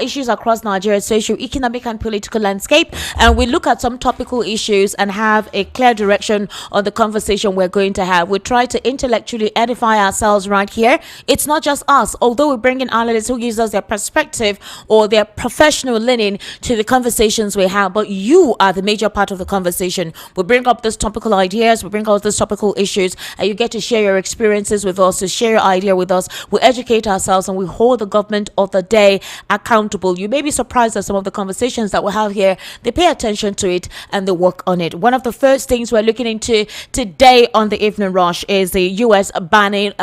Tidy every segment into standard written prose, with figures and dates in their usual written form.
issues across Nigeria's social, economic, and political landscape. And we look at some topical issues and have a clear direction on the conversation we're going to have. We try to intellectually edify ourselves right here. It's not just us, although we bring in analysts who gives us their perspective or their professional leaning to the conversations we have, but you are the major part of the conversation. We bring up these topical ideas, we bring up these topical issues, and you get to share your experiences with us, to share your idea with us. We educate ourselves and we hold the government of the day accountable. You may be surprised at some of the conversations that we have here. They pay attention to it and they work on it. One of the first things we're looking into today on the evening rush is the US banning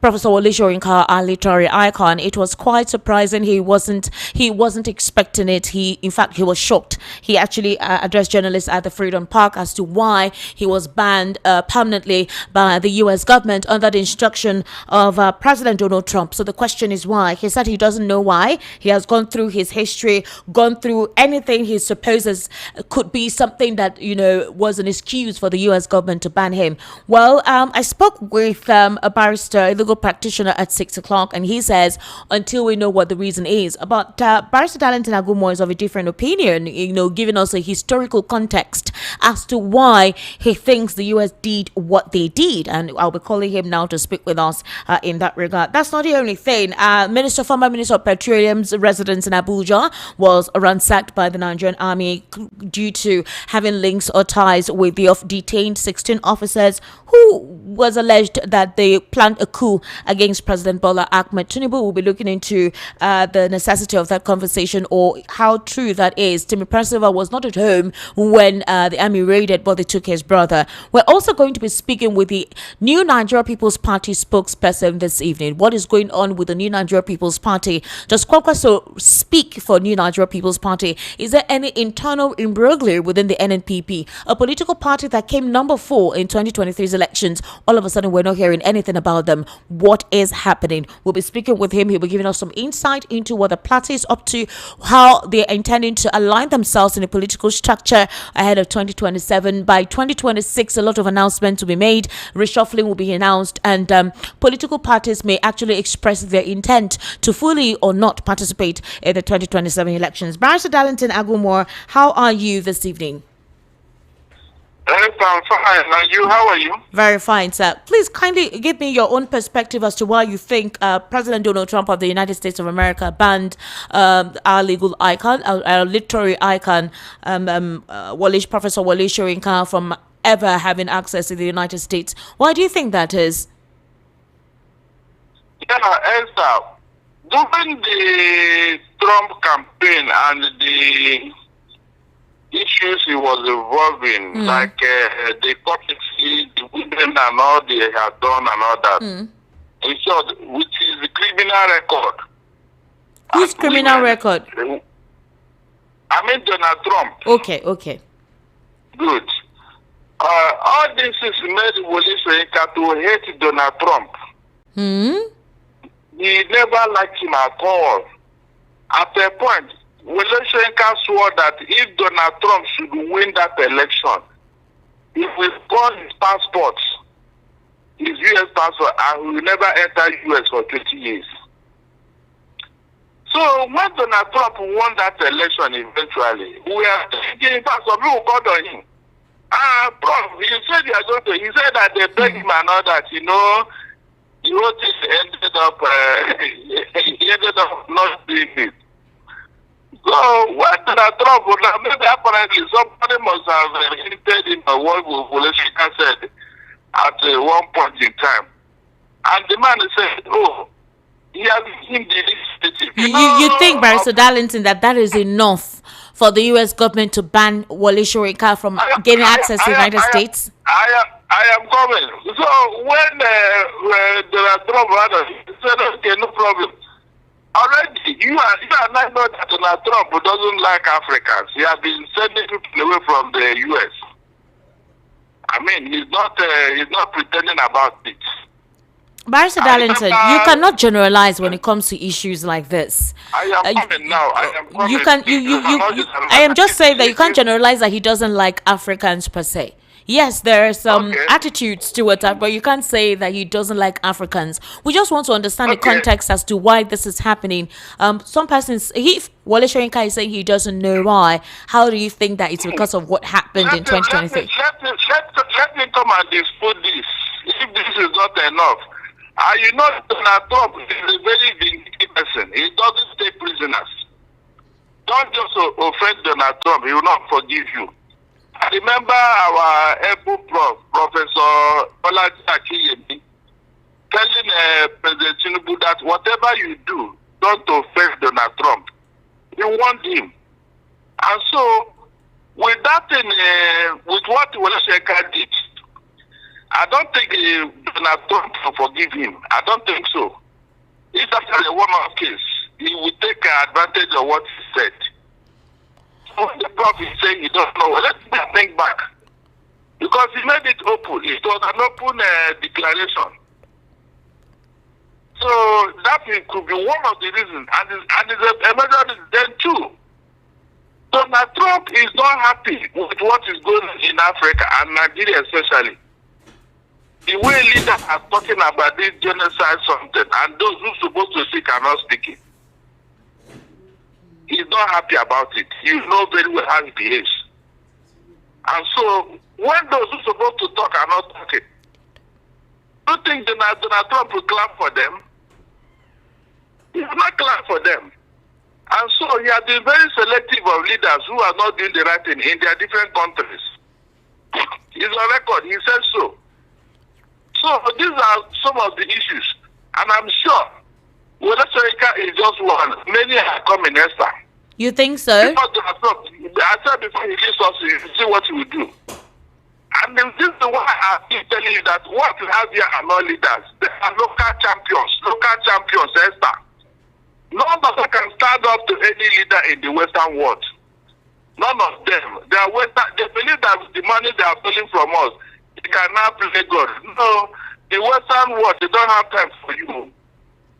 Professor Wole Soyinka, our literary icon. It was quite surprising. He wasn't expecting it. In fact, he was shocked. He actually addressed journalists at the Freedom Park as to why he was banned permanently by the US government under the instruction of President Donald Trump. So the question is why. He said he doesn't know why. He has gone through his history, gone through anything he supposes could be something that, was an excuse for the US government to ban him. Well, I spoke with a barrister, a legal practitioner at 6 o'clock, and he says until we know what the reason is. But Barrister Darlington Agumo is of a different opinion, giving us a historical context as to why he thinks the US did what they did. And I'll be calling him now to speak with us in that regard. That's not the only thing. Former Minister of Petroleum's residence in Abuja was ransacked by the Nigerian Army due to having links or ties with the detained 16 officers who was alleged that they planned a coup against President Bola Ahmed Tinubu. We'll be looking into the necessity of that conversation or how true that is. Timmy Percival was not at home when the army raided, but they took his brother. We're also going to be speaking with the New Nigeria People's Party spokesperson this evening. What is going on with the New Nigeria People's Party? Does Kwankwaso speak for New Nigeria People's Party? Is there any internal imbroglio within the NNPP? A political party that came number 4 in 2023's elections. All of a sudden, we're not hearing anything about them. What is happening? We'll be speaking with him. He'll be giving us some insight into what the party is up to, how they're intending to align themselves in a political structure ahead of 2027. By 2026, a lot of announcements will be made. Reshuffling will be announced, and political parties may actually express their intent to fully or not participate in the 2027 elections. Barrister Darlington Agumo, how are you this evening? Yes, I'm fine. And you, how are you? Very fine, sir. Please kindly give me your own perspective as to why you think President Donald Trump of the United States of America banned our legal icon, our literary icon, Professor Wole Soyinka, from ever having access to the United States. Why do you think that is? Yeah, Esther, during the Trump campaign and the issues he was involved in, like the policy, the women and all they had done and all that. In short, which is the criminal record. Whose criminal record? I mean Donald Trump. Okay. Good. All this is made Wole Soyinka to hate Donald Trump. He never liked him at all. At a point, Wole Soyinka swore that if Donald Trump should win that election, he will burn his passport, his U.S. passport, and he will never enter U.S. for 20 years. So when Donald Trump won that election eventually, we are thinking, in fact, some people called on him. Prof, he said he said that they begged him and all that, the whole thing he ended up not doing it. So when Donald Trump, maybe apparently somebody must have hinted him at what Wole Soyinka said at one point in time. And the man said, he has been the initiative. You think, Barrister Darlington, that is enough for the U.S. government to ban Wole Soyinka from gaining access to the United States? I am coming. So when Donald Trump he said, okay, no problem. Already, you and I know that Donald Trump doesn't like Africans. He has been sending people away from the U.S. I mean, he's not pretending about it. Barrister Darlington, you cannot generalize when it comes to issues like this. I am coming now. I am coming. I am just saying that you can't generalize that he doesn't like Africans per se. Yes, there are some Okay. attitudes towards that, but you can't say that he doesn't like Africans. We just want to understand the Okay. context as to why this is happening. Some persons, if Wole Soyinka is saying he doesn't know why, how do you think that it's because of what happened in 2023? Let me come and dispute this. If this is not enough, you know Donald Trump is a very vindictive person. He doesn't take prisoners. Don't just offend Donald Trump. He will not forgive you. I remember our able Professor Olaji Akiyemi, telling President Tinubu that whatever you do, don't offend Donald Trump. He warned him. And so, with that thing, with what Wole Soyinka did, I don't think Donald Trump will forgive him. I don't think so. If that's a one-off case, he will take advantage of what he said. So when the prof is saying he doesn't know, let's think back. Because he made it open. It was an open declaration. So that could be one of the reasons. And it's a major reason. Then two, Donald Trump is not happy with what is going on in Africa and Nigeria especially. The way leaders are talking about this genocide something, and those who are supposed to speak are not speaking. He's not happy about it. You know very well how he behaves. And so, when those who are supposed to talk are not talking, do you think Donald Trump will clap for them? He will not clap for them. And so, he has been very selective of leaders who are not doing the right thing in their different countries. It's on record. He says so. So these are some of the issues, and I'm sure Wole Soyinka is just one. Many are coming, Esther. You think so? I said before he leaves us, you see what he will do. And then this is why I keep telling you that what we have here are not leaders. They are local champions, Esther. None of them can stand up to any leader in the Western world. None of them. They believe that the money they are stealing from us, they can now play God. No, the Western world, they don't have time for you.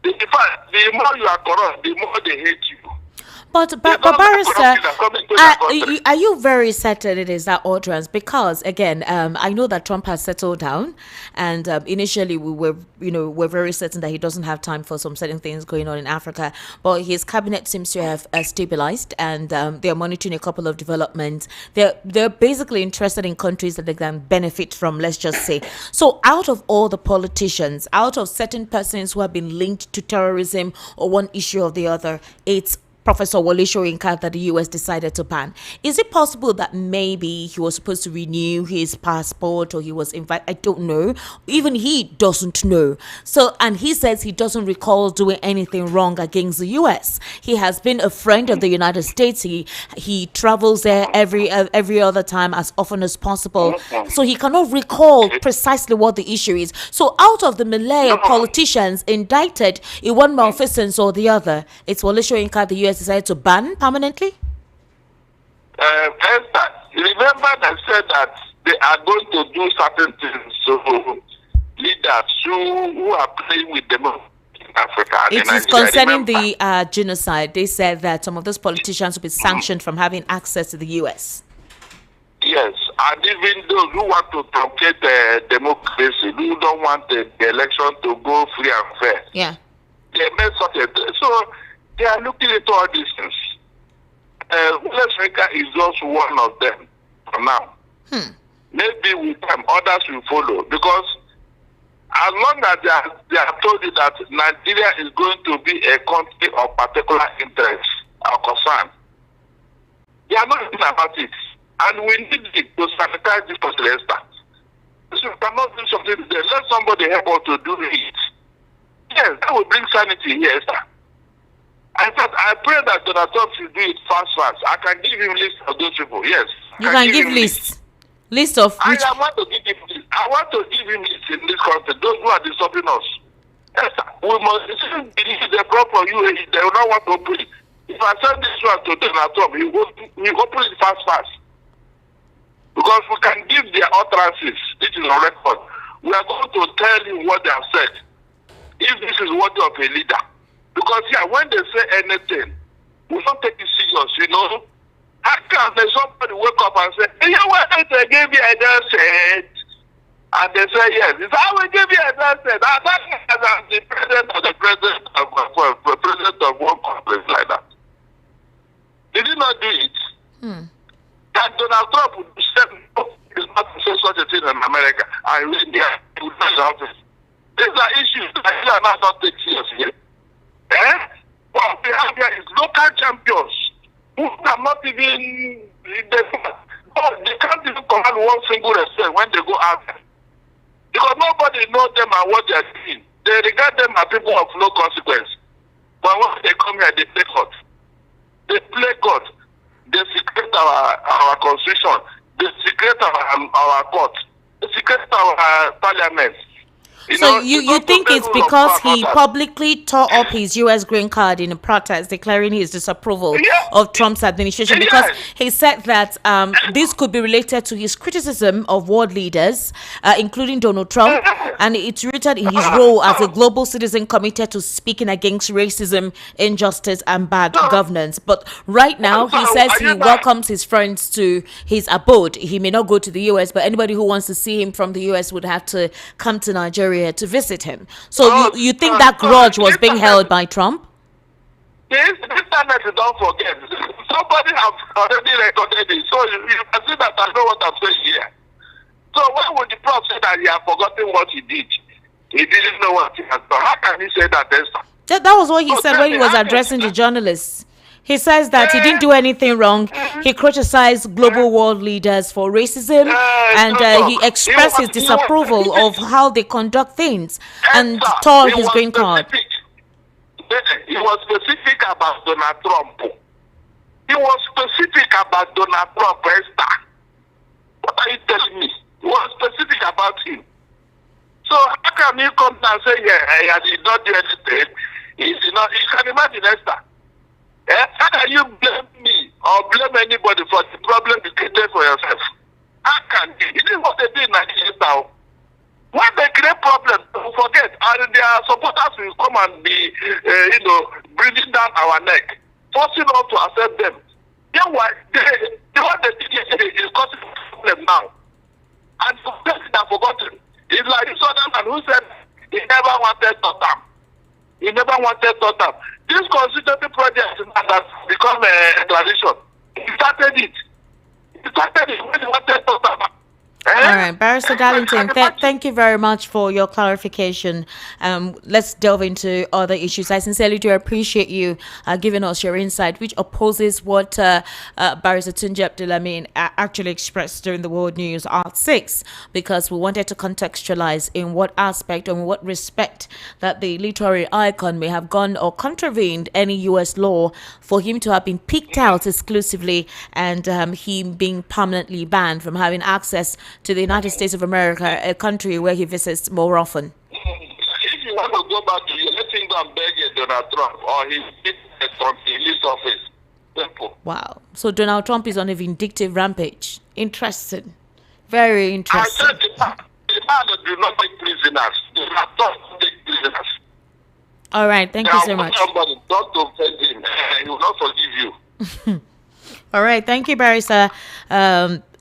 In fact, the more you are corrupt, the more they hate you. But Barrister, are you very certain it is that utterance? Because again, I know that Trump has settled down, and initially we're very certain that he doesn't have time for some certain things going on in Africa. But his cabinet seems to have stabilized, and they're monitoring a couple of developments. They're basically interested in countries that they can benefit from. Let's just say. So, out of all the politicians, out of certain persons who have been linked to terrorism or one issue or the other, it's Professor Wole Soyinka that the US decided to ban. Is it possible that maybe he was supposed to renew his passport, or he was invited? I don't know. Even he doesn't know. So, and he says he doesn't recall doing anything wrong against the US. He has been a friend of the United States. He travels there every other time as often as possible. So he cannot recall precisely what the issue is. So out of the melee of politicians indicted in one malfeasance or the other, it's Wole Soyinka the US decided to ban permanently? Esther, remember they said that they are going to do certain things. So leaders who are playing with them in Africa. It is concerning the genocide. They said that some of those politicians will be sanctioned from having access to the US. Yes, and even those who want to truncate democracy, who don't want the election to go free and fair. Yeah. They made such a so they are looking into all these things. Wole Soyinka is just one of them for now. Maybe with time others will follow, because as long as they have told you that Nigeria is going to be a country of particular interest or concern, they are not thinking about it. And we need it to sanitize this particular instance. So we cannot do something there. Let somebody help us to do it. Yes, that will bring sanity here, sir. In fact, I pray that Donald Trump should do it fast. I can give him list of those people. Yes. You can give lists. List of which... I want to give him list. I want to give him list in this country. Those who are disturbing us. Yes, sir. We must believe the problem for you. They will not want to open it. If I send this one to Donald Trump, he will open it fast. Because we can give their utterances. This is on record. We are going to tell you what they have said. If this is worthy of a leader. Because, when they say anything, we don't take it serious, How can somebody wake up and say, you know what, they gave you a death set? And they say, yes. It's how we give you a death set. That is the president of president of one country like that. Did he not do it? That Donald Trump would say, no, it's not to say such a thing in America. And India would not have it. These are issues that you are not taking seriously. What we have here is local champions who cannot even, they can't even command one single respect when they go out there. Because nobody knows them and what they are doing. They regard them as people of no consequence. But when they come here, they play God. They play God. They secret our constitution. They secret our court. They secret our parliament. So you think it's because he publicly tore up his U.S. green card in a protest, declaring his disapproval of Trump's administration, because he said that this could be related to his criticism of world leaders, including Donald Trump, and it's rooted in his role as a global citizen committed to speaking against racism, injustice, and bad governance. But right now, he says he welcomes his friends to his abode. He may not go to the U.S., but anybody who wants to see him from the U.S. would have to come to Nigeria to visit him. So you think that grudge was being held by Trump? Yes, the internet, don't forget. Somebody have already recorded it. So you can see that I know what I'm saying here. So why would the prof say that he had forgotten what he did? He didn't know what he has done. How can he say that, Esther? That was what he said when he was addressing the journalists. He says that he didn't do anything wrong. He criticized global world leaders for racism, and he expressed his disapproval of how they conduct things and tore his green card. He was specific about Donald Trump. He was specific about Donald Trump, Esther. What are you telling me? He was specific about him. So how can you come and say, yeah, he did not do anything? He did not. You can imagine, Esther. How can you blame me or blame anybody for the problem you created for yourself? How can you? This is what they do in Nigeria now. When they create problems, don't forget, and their supporters will come and be, breathing down our neck, forcing us to accept them. You know what? What they did yesterday is causing a problem now. And the person have forgotten. It's like this other man who said he never wanted Tottenham. He never wanted Tottenham. This constitutional project has become a tradition. He started it. He started it when he wanted Tottenham. All right, Barrister Darlington, thank you very much for your clarification. Let's delve into other issues. I sincerely do appreciate you giving us your insight, which opposes what Barrister Tunji Abdulamin actually expressed during the World News at 6, because we wanted to contextualize in what aspect and what respect that the literary icon may have gone or contravened any U.S. law for him to have been picked out exclusively and him being permanently banned from having access to the United States of America, a country where he visits more often. If you want to go back to you, let him go and beg Donald Trump or he leaves office. Simple. Wow. So Donald Trump is on a vindictive rampage. Interesting. Very interesting. I said the man do not take prisoners. Donald Trump take prisoners. All right. Thank you so much. Somebody don't offend him. He will not forgive you. All right. Thank you, Barrister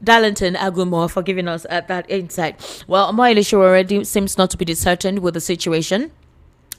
Darlington Agumo, for giving us that insight. Well, Moilisho already seems not to be disheartened with the situation.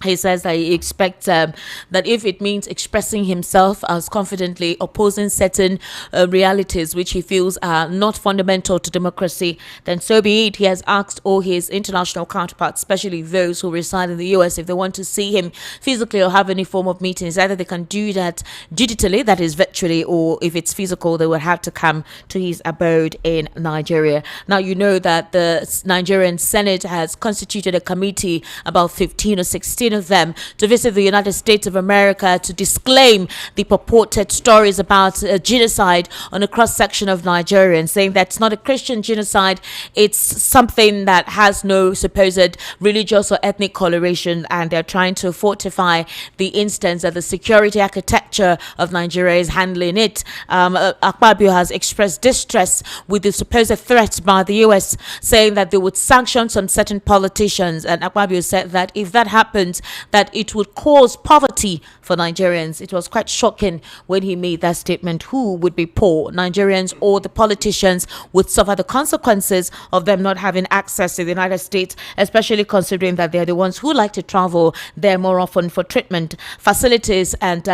He says that he expects that if it means expressing himself as confidently opposing certain realities which he feels are not fundamental to democracy, then so be it. He has asked all his international counterparts, especially those who reside in the US, if they want to see him physically or have any form of meetings, either they can do that digitally, that is virtually, or if it's physical, they would have to come to his abode in Nigeria. Now, you know that the Nigerian Senate has constituted a committee, about 15 or 16 of them, to visit the United States of America to disclaim the purported stories about genocide on a cross-section of Nigerians, saying that it's not a Christian genocide, it's something that has no supposed religious or ethnic coloration, and they're trying to fortify the instance that the security architecture of Nigeria is handling it. Akpabio has expressed distress with the supposed threat by the US, saying that they would sanction some certain politicians, and Akpabio said that if that happens, claims that it would cause poverty for Nigerians. It was quite shocking when he made that statement. Who would be poor, Nigerians or the politicians would suffer the consequences of them not having access to the United States, especially considering that they're the ones who like to travel there more often for treatment facilities and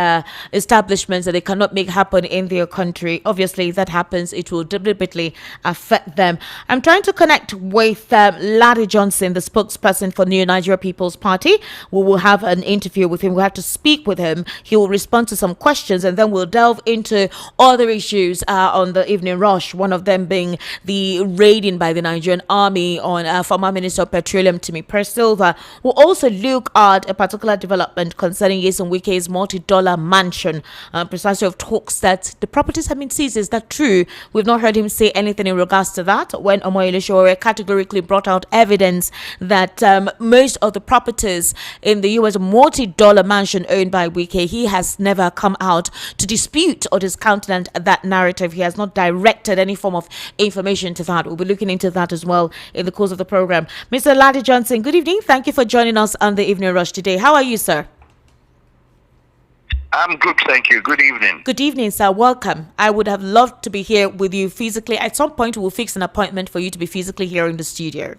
establishments that they cannot make happen in their country. Obviously, if that happens, it will deliberately affect them. I'm trying to connect with Larry Johnson, the spokesperson for New Nigeria People's Party. We will have an interview with him. We'll have to speak with him. He will respond to some questions, and then we'll delve into other issues on the evening rush, one of them being the raiding by the Nigerian army on former Minister of Petroleum Timi Silva. We'll also look at a particular development concerning Yeson Wike's multi-dollar mansion, precisely of talks that the properties have been seized. Is that true? We've not heard him say anything in regards to that, when Omoyele Sowore categorically brought out evidence that most of the properties in the US multi-dollar mansion owned by Wike, he has never come out to dispute or discountenance that narrative. He has not directed any form of information to that. We'll be looking into that as well in the course of the program. Mr. Larry Johnson, good evening. Thank you for joining us on the Evening Rush today. How are you, sir? I'm good, thank you. Good evening. Good evening, sir. Welcome. I would have loved to be here with you physically. At some point, we'll fix an appointment for you to be physically here in the studio.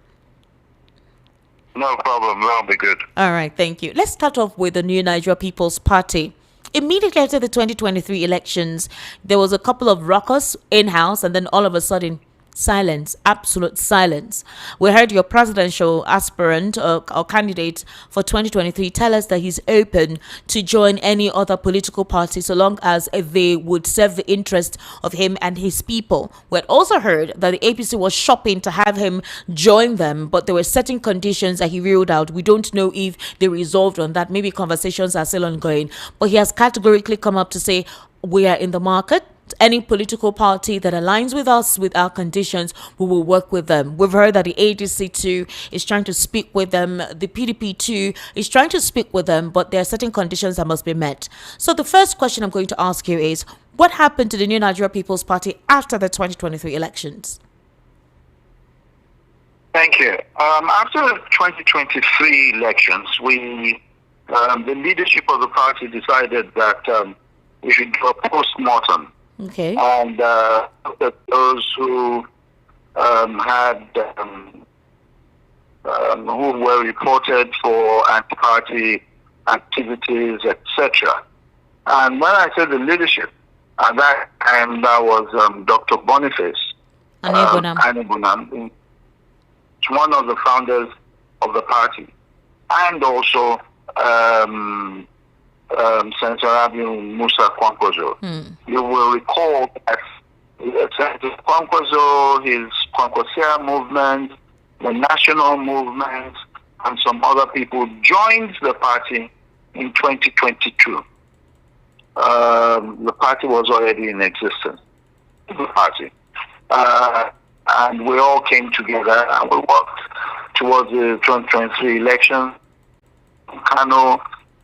No problem. That'll be good. All right, thank you. Let's start off with the New Nigeria People's Party. Immediately after the 2023 elections, there was a couple of ruckus in-house, and then all of a sudden, silence, absolute silence. We heard your presidential aspirant or candidate for 2023 tell us that he's open to join any other political party so long as they would serve the interest of him and his people. We had also heard that the APC was shopping to have him join them, but there were certain conditions that he ruled out. We don't know if they resolved on that. Maybe conversations are still ongoing, but he has categorically come up to say, we are in the market. Any political party that aligns with us, with our conditions, we will work with them. We've heard that the ADC too is trying to speak with them. The PDP too is trying to speak with them, but there are certain conditions that must be met. So the first question I'm going to ask you is, what happened to the New Nigeria People's Party after the 2023 elections? Thank you. After the 2023 elections, the leadership of the party decided that we should do a post-mortem. Okay. And those who who were reported for anti-party activities, etc. And when I said the leadership, at that time that was Dr. Boniface Anibunam, one of the founders of the party, and also Senator Rabiu Musa Kwankwaso. You will recall that Senator Kwankwaso, his Kwankwasia movement, the national movement, and some other people joined the party in 2022. The party was already in existence. The party. And we all came together and we worked towards the 2023 election. Kano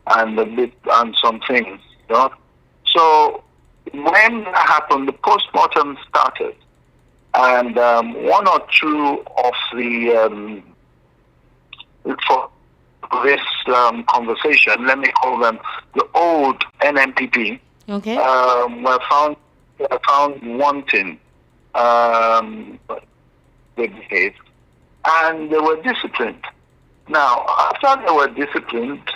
and some things, you know. So when that happened, the post-mortem started, and one or two of the for this conversation, let me call them the old NNPP, okay, were found wanting. They behaved, and they were disciplined. Now, after they were disciplined,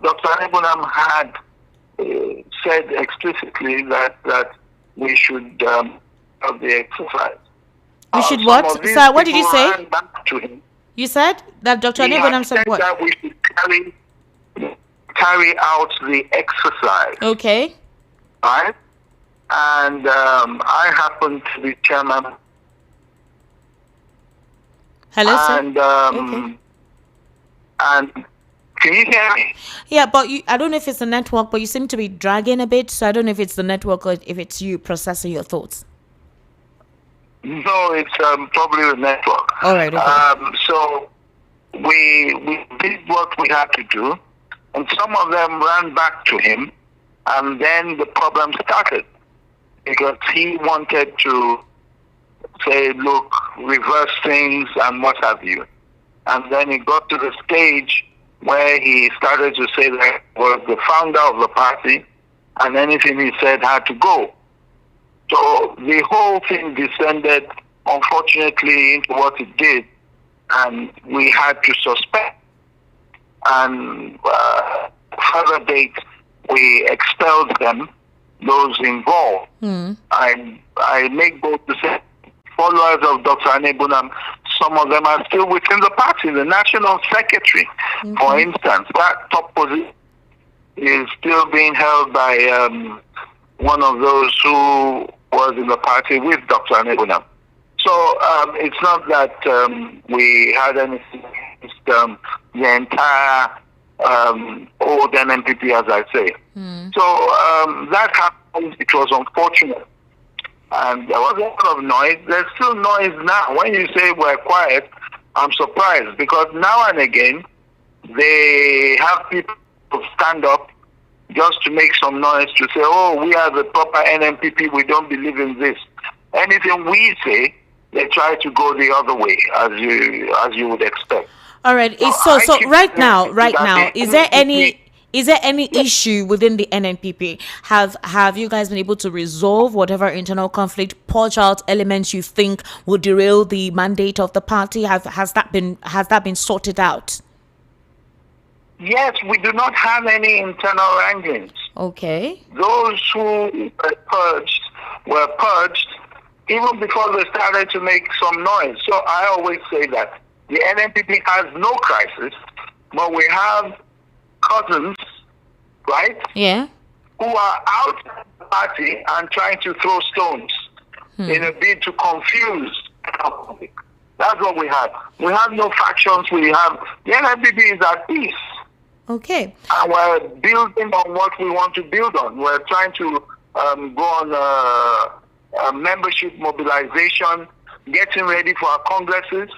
Dr. Anibunam had said explicitly that we should have the exercise. We should what? Sir, what did you say? Back to him. You said that Dr. Anibunam said what? That we should carry out the exercise. Okay. Right? And I happen to be chairman. Hello, sir. And okay. And can you hear me? Yeah, but I don't know if it's the network, but you seem to be dragging a bit, so I don't know if it's the network or if it's you processing your thoughts. No, it's probably the network. All right. Okay. So we did what we had to do, and some of them ran back to him, and then the problem started because he wanted to say, look, reverse things and what have you. And then it got to the stage where he started to say that he was the founder of the party, and anything he said had to go. So the whole thing descended, unfortunately, into what it did, and we had to suspend. And further date, we expelled them, those involved. I make both the same. Followers of Dr. Anebunam, some of them are still within the party. The National Secretary, for instance, that top position is still being held by one of those who was in the party with Dr. Anebunam. So it's not that we had anything against the entire old NNPP, as I say. So that happened. It was unfortunate. And there was a lot of noise. There's still noise now. When you say we're quiet, I'm surprised, because now and again they have people who stand up just to make some noise, to say, oh, we are the proper NNPP, we don't believe in this. Anything we say, they try to go the other way, as you would expect. All right. So right now, is there any issue within the NNPP? Have you guys been able to resolve whatever internal conflict, purge out elements you think will derail the mandate of the party? Has that been sorted out? Yes, we do not have any internal wranglings. Okay. Those who were purged even before they started to make some noise. So I always say that the NNPP has no crisis, but we have cousins, right? Yeah. Who are out of the party and trying to throw stones in a bid to confuse the public. That's what we have. We have no factions. The NNPP is at peace. Okay. And we're building on what we want to build on. We're trying to go on a membership mobilization, getting ready for our congresses,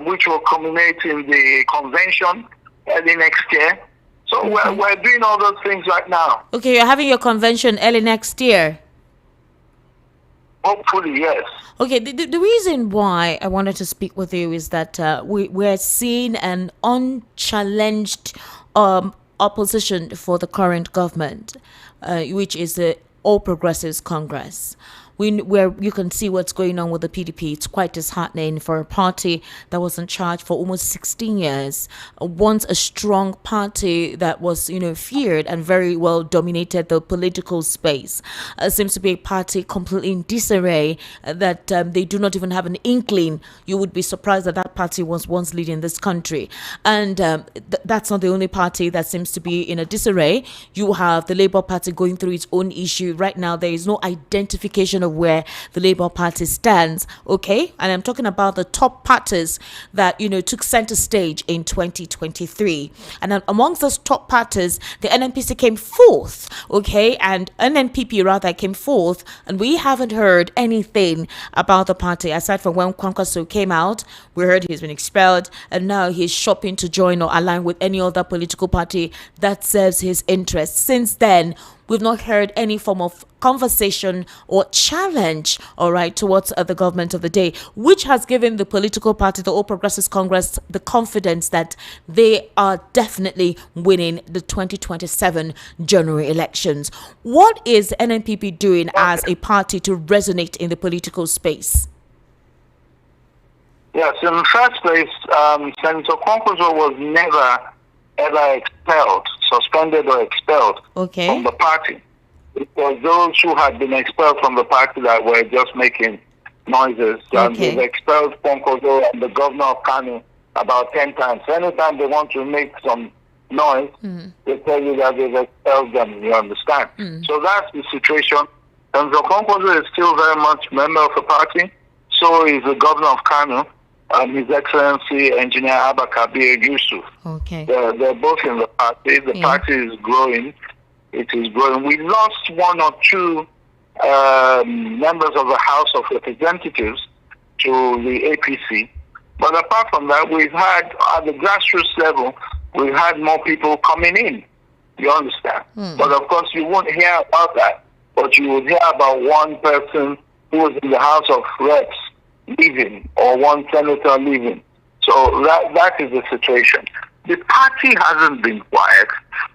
which will culminate in the convention early next year. So we're doing all those things right now. Okay, you're having your convention early next year. Hopefully, yes. Okay, the reason why I wanted to speak with you is that we're seeing an unchallenged opposition for the current government, which is the All Progressives Congress. Where you can see what's going on with the PDP. It's quite disheartening for a party that was in charge for almost 16 years, once a strong party that was, feared and very well dominated the political space. Seems to be a party completely in disarray, that they do not even have an inkling. You would be surprised that party was once leading this country. And that's not the only party that seems to be in a disarray. You have the Labour Party going through its own issue. Right now, there is no identification of where the Labour Party stands, okay? And I'm talking about the top parties that, took center stage in 2023. And amongst those top parties, the NNPC came fourth, okay? And NNPP rather came fourth, and we haven't heard anything about the party aside from when Kwankwaso came out. We heard he's been expelled, and now he's shopping to join or align with any other political party that serves his interests. Since then, we've not heard any form of conversation or challenge, all right, towards the government of the day, which has given the political party, the All Progressives Congress, the confidence that they are definitely winning the 2027 general elections. What is NNPP doing as a party to resonate in the political space? Yes, in the first place, Senator Kwankwaso was never, ever expelled, suspended or expelled from the party. It was those who had been expelled from the party that were just making noises. And they've expelled Kwankwaso and the governor of Kano about 10 times. Anytime they want to make some noise, they tell you that they've expelled them, you understand? So that's the situation. Senator Kwankwaso is still very much a member of the party. So is the governor of Kano, His Excellency Engineer Abba Kabir Yusuf. Okay. They're both in the party. The party is growing. It is growing. We lost one or two members of the House of Representatives to the APC. But apart from that, we've had, at the grassroots level, we've had more people coming in. You understand? But of course, you won't hear about that. But you would hear about one person who was in the House of Reps leaving, or one senator leaving. So that is the situation. The party hasn't been quiet.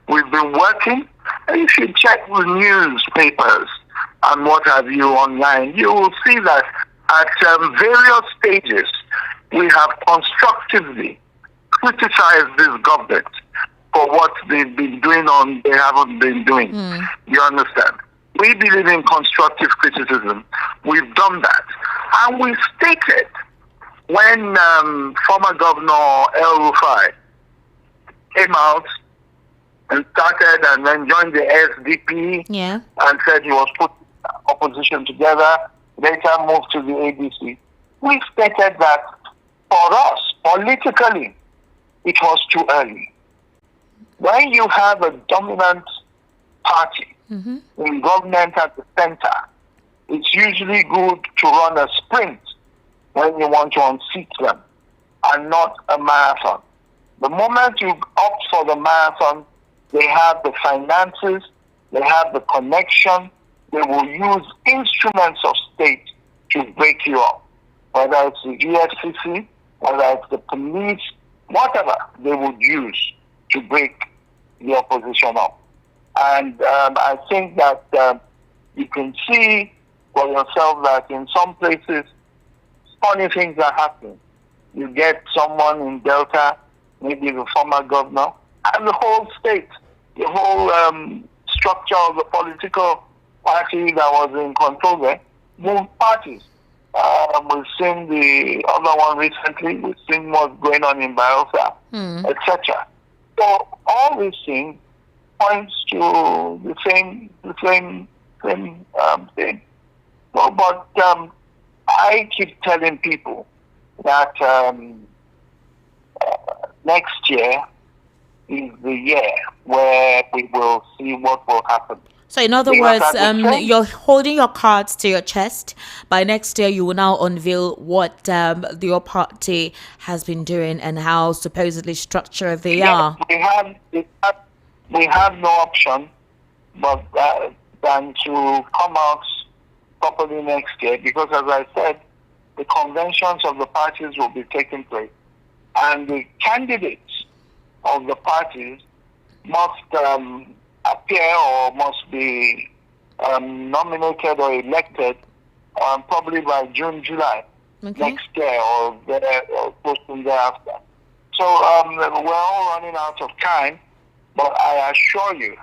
We've been working. And if you check the newspapers and what have you online, you will see that at various stages, we have constructively criticized this government for what they've been doing or they haven't been doing. You understand? We believe in constructive criticism. We've done that. And we stated when former Governor El Rufai came out and started and then joined the SDP and said he was putting opposition together, later moved to the ABC. We stated that for us, politically, it was too early. When you have a dominant party in government at the center, it's usually good to run a sprint when you want to unseat them and not a marathon. The moment you opt for the marathon, they have the finances, they have the connection, they will use instruments of state to break you up. Whether it's the EFCC, whether it's the police, whatever they would use to break the opposition up. And I think that you can see for yourself that in some places, funny things are happening. You get someone in Delta, maybe the former governor, and the whole state, the whole structure of the political party that was in control there, moved parties. We've seen the other one recently. We've seen what's going on in Bielsa, etc. So all these things points to the same thing. Well, but I keep telling people that next year is the year where we will see what will happen. So in other words, you're holding your cards to your chest. By next year, you will now unveil what your party has been doing and how supposedly structured they are. We have no option but than to come out properly next year, because as I said, the conventions of the parties will be taking place, and the candidates of the parties must appear or must be nominated or elected probably by June, July next year or close to thereafter. So we're all running out of time, but I assure you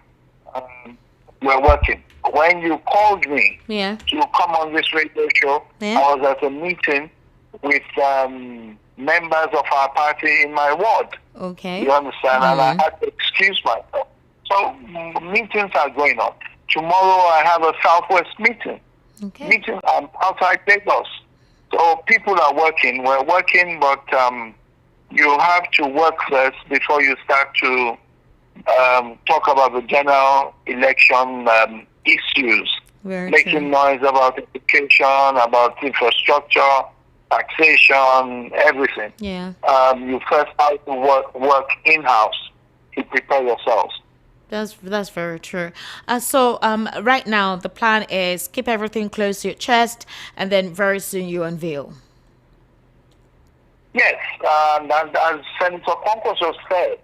we're working. When you called me to come on this radio show, I was at a meeting with members of our party in my ward. Okay. You understand? And I had to excuse myself. So meetings are going on. Tomorrow I have a Southwest meeting. Meeting outside Lagos. So people are working. We're working, but you have to work first before you start to talk about the general election issues. Making noise about education, about infrastructure, taxation, everything. You first have to work in-house to prepare yourselves. That's very true. So right now the plan is keep everything close to your chest, and then very soon you unveil. Yes, and as Senator Ponkos has said,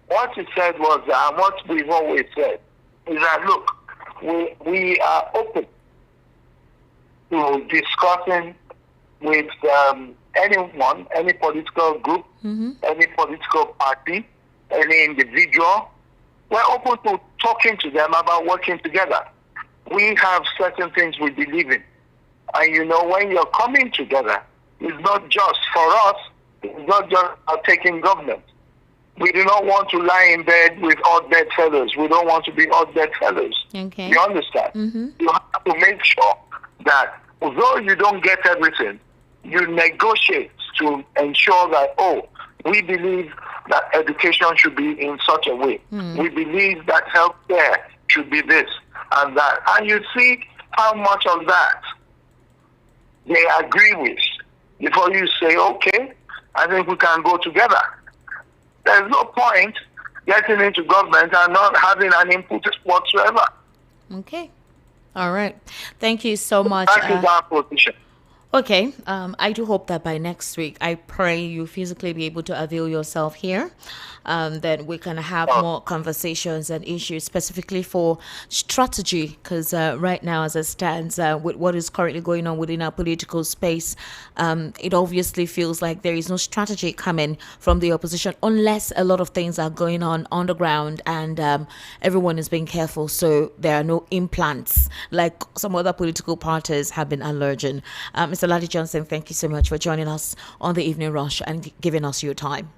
what he said was, and what we've always said, is that look, we are open to discussing with anyone, any political group, any political party, any individual. We're open to talking to them about working together. We have certain things we believe in. And you know, when you're coming together, it's not just for us, it's not just taking government. We do not want to lie in bed with odd bedfellows. We don't want to be odd bedfellows. Okay. You understand? You have to make sure that although you don't get everything, you negotiate to ensure that, we believe that education should be in such a way. We believe that healthcare should be this and that. And you see how much of that they agree with before you say, okay, I think we can go together. There's no point getting into government and not having an input whatsoever. Okay. All right. Thank you so much. That is our position. Okay, I do hope that by next week, I pray you physically be able to avail yourself here. Then we can have more conversations and issues specifically for strategy. Because right now, as it stands, with what is currently going on within our political space, it obviously feels like there is no strategy coming from the opposition unless a lot of things are going on the ground and everyone is being careful. So there are no implants like some other political parties have been alleging. Mr. Ladi Johnson, thank you so much for joining us on the Evening Rush and giving us your time.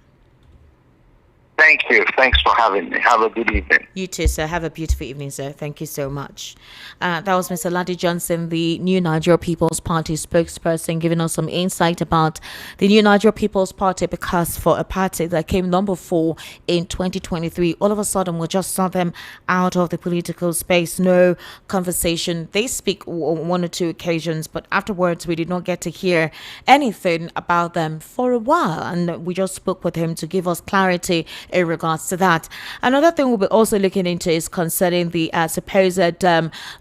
Thank you. Thanks for having me. Have a good evening. You too, sir. Have a beautiful evening, sir. Thank you so much. That was Mr. Ladi Johnson, the New Nigeria People's Party spokesperson, giving us some insight about the New Nigeria People's Party, because for a party that came number 4 in 2023, all of a sudden we just saw them out of the political space. No conversation. They speak on 1 or 2 occasions, but afterwards we did not get to hear anything about them for a while. And we just spoke with him to give us clarity in regards to that. Another thing we'll be also looking into is concerning the supposed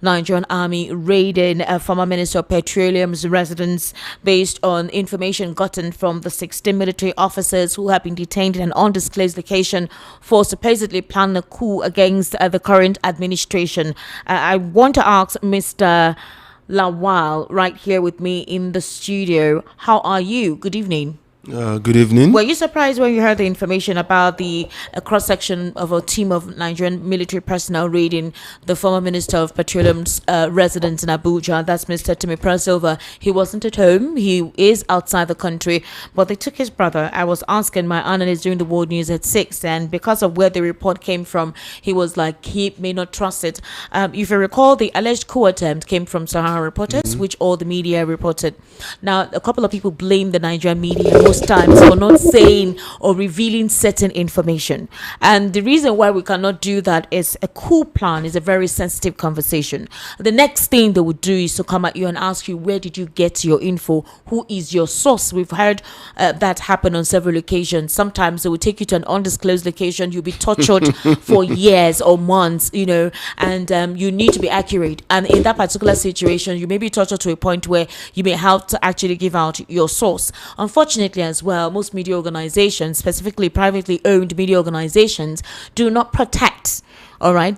Nigerian army raiding former Minister of Petroleum's residence based on information gotten from the 16 military officers who have been detained in an undisclosed location for supposedly planning a coup against the current administration. I want to ask Mr. Lawal right here with me in the studio. How are you? Good evening. Good evening. Were you surprised when you heard the information about the cross-section of a team of Nigerian military personnel raiding the former Minister of Petroleum's residence in Abuja? That's Mr. Timi Silva. He wasn't at home. He is outside the country, but they took his brother. I was asking my analyst during the world news at 6, and because of where the report came from, he was like, he may not trust it. If you recall, the alleged coup attempt came from Sahara Reporters, which all the media reported. Now, a couple of people blame the Nigerian media times for not saying or revealing certain information, and the reason why we cannot do that is a coup plan is a very sensitive conversation. The next thing they would do is to come at you and ask you, where did you get your info? Who is your source? We've heard that happen on several occasions. Sometimes they will take you to an undisclosed location. You'll be tortured for years or months, and you need to be accurate, and in that particular situation you may be tortured to a point where you may have to actually give out your source. Unfortunately as well, most media organizations, specifically privately owned media organizations, do not protect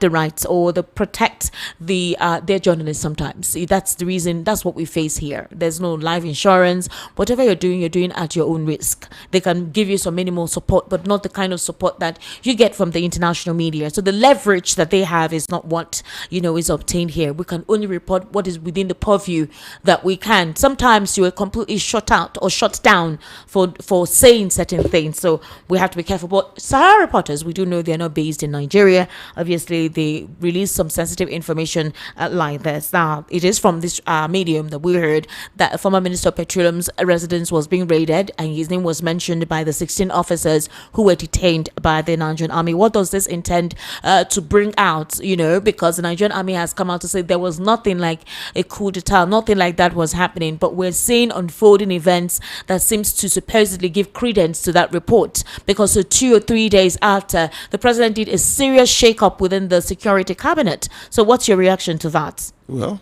the rights or protect their journalists. Sometimes that's the reason. That's what we face here. There's no life insurance. Whatever you're doing at your own risk. They can give you some minimal support, but not the kind of support that you get from the international media. So the leverage that they have is not what is obtained here. We can only report what is within the purview that we can. Sometimes you are completely shut out or shut down for saying certain things. So we have to be careful. But Sahara Reporters, we do know they're not based in Nigeria. Obviously, they release some sensitive information like this. Now, it is from this medium that we heard that a former Minister of Petroleum's residence was being raided, and his name was mentioned by the 16 officers who were detained by the Nigerian army. What does this intend to bring out? Because the Nigerian army has come out to say there was nothing like a coup d'etat, nothing like that was happening. But we're seeing unfolding events that seems to supposedly give credence to that report, because 2 or 3 days after, the president did a serious shake-up within the security cabinet. So what's your reaction to that? Well,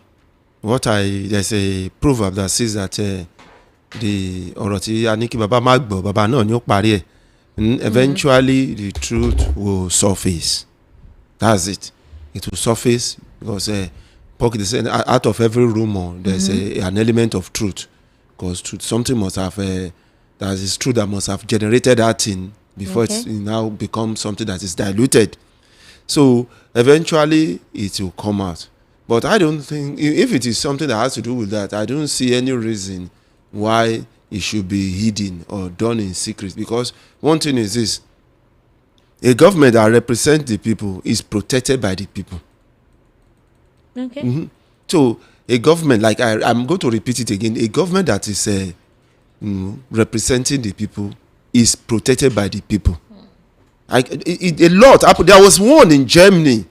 there's a proverb that says that the oroti aniki baba magbo baba no ni o pari e. Eventually the truth will surface. That's it. It will surface because out of every rumor there's an element of truth, because something must have that is true that must have generated that thing before it's now become something that is diluted. So eventually it will come out. But I don't think, if it is something that has to do with that, I don't see any reason why it should be hidden or done in secret. Because one thing is this: a government that represents the people is protected by the people. Okay. So a government, like I'm going to repeat it again, a government that is representing the people is protected by the people. A lot happened. There was one in Germany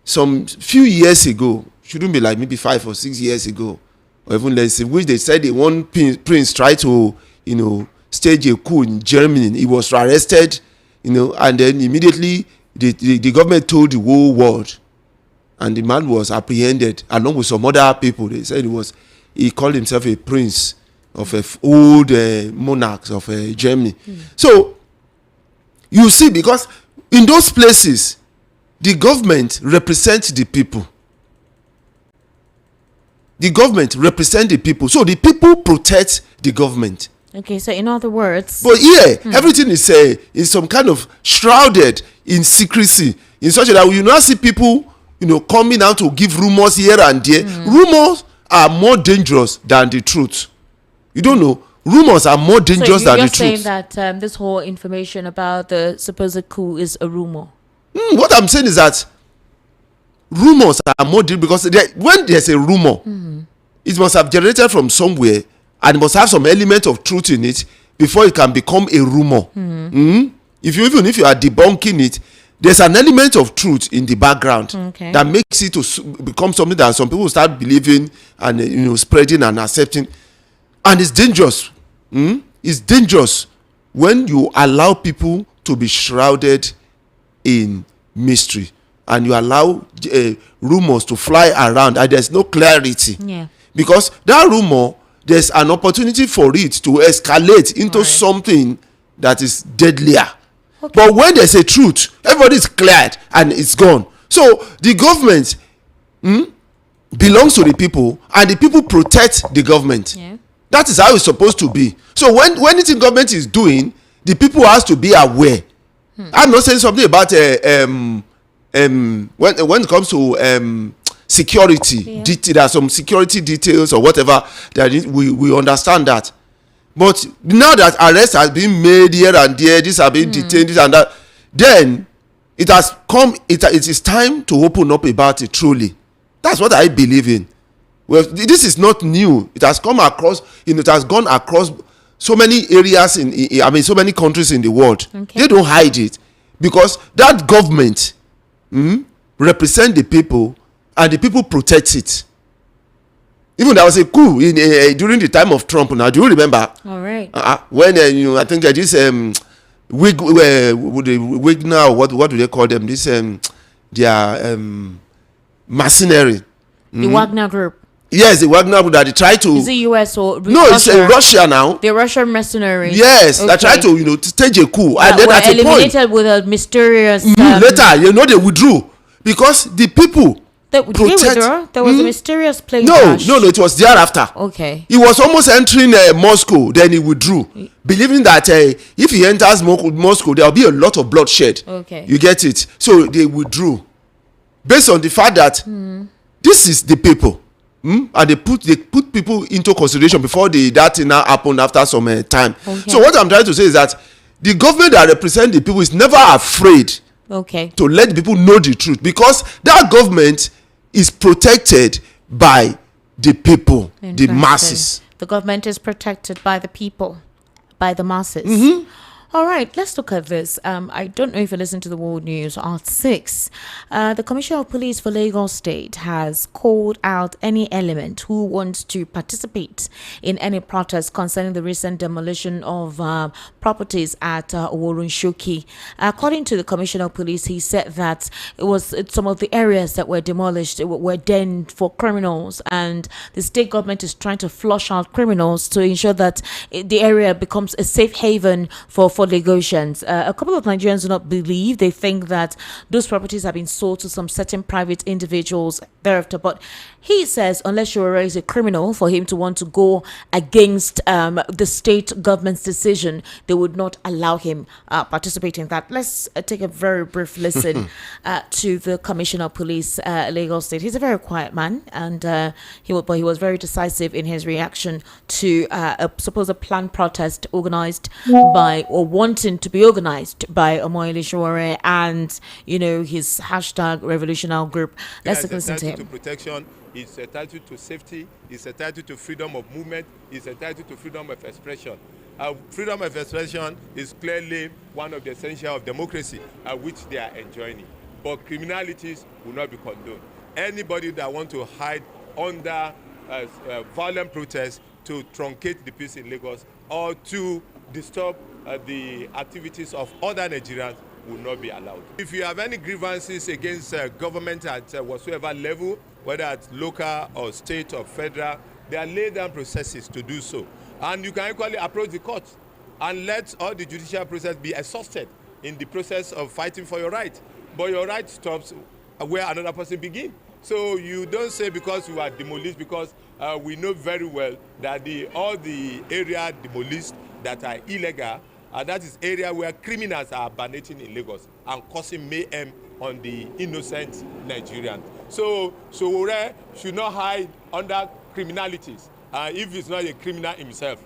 some few years ago, shouldn't be like maybe 5 or 6 years ago, or even less, in which they said one prince tried to stage a coup in Germany. He was arrested, and then immediately the government told the whole world, and the man was apprehended along with some other people. They said he called himself a prince, of old monarchs of Germany. So you see, because in those places, the government represents the people. The government represents the people. So the people protect the government. Okay, so in other words, but here everything is some kind of shrouded in secrecy, in such a that you not see people coming out to give rumors here and there. Rumors are more dangerous than the truth. You don't know, rumors are more dangerous than the truth. So you're saying that this whole information about the supposed coup is a rumor? What I'm saying is that rumors are more dangerous because when there's a rumor, it must have generated from somewhere and it must have some element of truth in it before it can become a rumor. If you are debunking it, there's an element of truth in the background that makes it to become something that some people start believing and spreading and accepting, and it's dangerous. It's dangerous when you allow people to be shrouded in mystery and you allow rumors to fly around and there's no clarity. Because that rumor, there's an opportunity for it to escalate into something that is deadlier. But when there's a truth, everybody is cleared and it's gone. So the government belongs to the people and the people protect the government. That is how it's supposed to be. So when anything government is doing, the people has to be aware. I'm not saying something about when it comes to security. There are some security details or whatever that we understand that. But now that arrests has been made here and there, this have been detained, this and that, then it has come. It is time to open up about it truly. That's what I believe in. Well, this is not new. It has come across. It has gone across so many areas so many countries in the world. They don't hide it because that government represent the people and the people protect it. Even there was a coup during the time of Trump. Now, do you remember? All right. When I think this Wagner, what do they call them? This their mercenary. The Wagner group. Yes, the Wagner group that they try to. Is it US or no? Russia? It's Russia now. The Russian mercenaries. Yes, they try to to stage a coup, and then at a point eliminated with a mysterious. Later, they withdrew because the people. There was a mysterious plane crash. No, it was thereafter. Okay. He was almost entering Moscow, then he withdrew, believing that if he enters Moscow, there will be a lot of bloodshed. Okay. You get it? So they withdrew, based on the fact that this is the people, and they put people into consideration before that thing now happened after some time. Okay. So what I'm trying to say is that the government that represents the people is never afraid. To let people know the truth, because that government is protected by the people, the masses. The government is protected by the people, by the masses. All right, let's look at this. I don't know if you listen to the World News at 6. The Commissioner of Police for Lagos State has called out any element who wants to participate in any protest concerning the recent demolition of properties at Wole. According to the Commissioner of Police, he said that it's some of the areas that were demolished were denned for criminals, and the state government is trying to flush out criminals to ensure that the area becomes a safe haven for Lagosians. A couple of Nigerians do not believe. They think that those properties have been sold to some certain private individuals thereafter. But he says unless you is a criminal for him to want to go against the state government's decision, they would not allow him participate in that. Let's take a very brief listen to the Commissioner of Police, Lagos State. He's a very quiet man, and he was very decisive in his reaction to a supposed planned protest organized by or wanting to be organized by Omoyele Sowore and his hashtag revolutionary group. Let's listen to him. To protection, it's entitled to safety, it's entitled to freedom of movement, it's entitled to freedom of expression. Freedom of expression is clearly one of the essentials of democracy, which they are enjoying. But criminalities will not be condoned. Anybody that wants to hide under violent protests to truncate the peace in Lagos or to disturb the activities of other Nigerians will not be allowed. If you have any grievances against government at whatsoever level, whether at local or state or federal, there are laid down processes to do so. And you can equally approach the court and let all the judicial process be exhausted in the process of fighting for your right. But your right stops where another person begins. So you don't say because you are demolished, because we know very well that all the area demolished that are illegal, that is area where criminals are urbaning in Lagos and causing mayhem on the innocent Nigerians. So Wole should not hide under criminalities if he's not a criminal himself,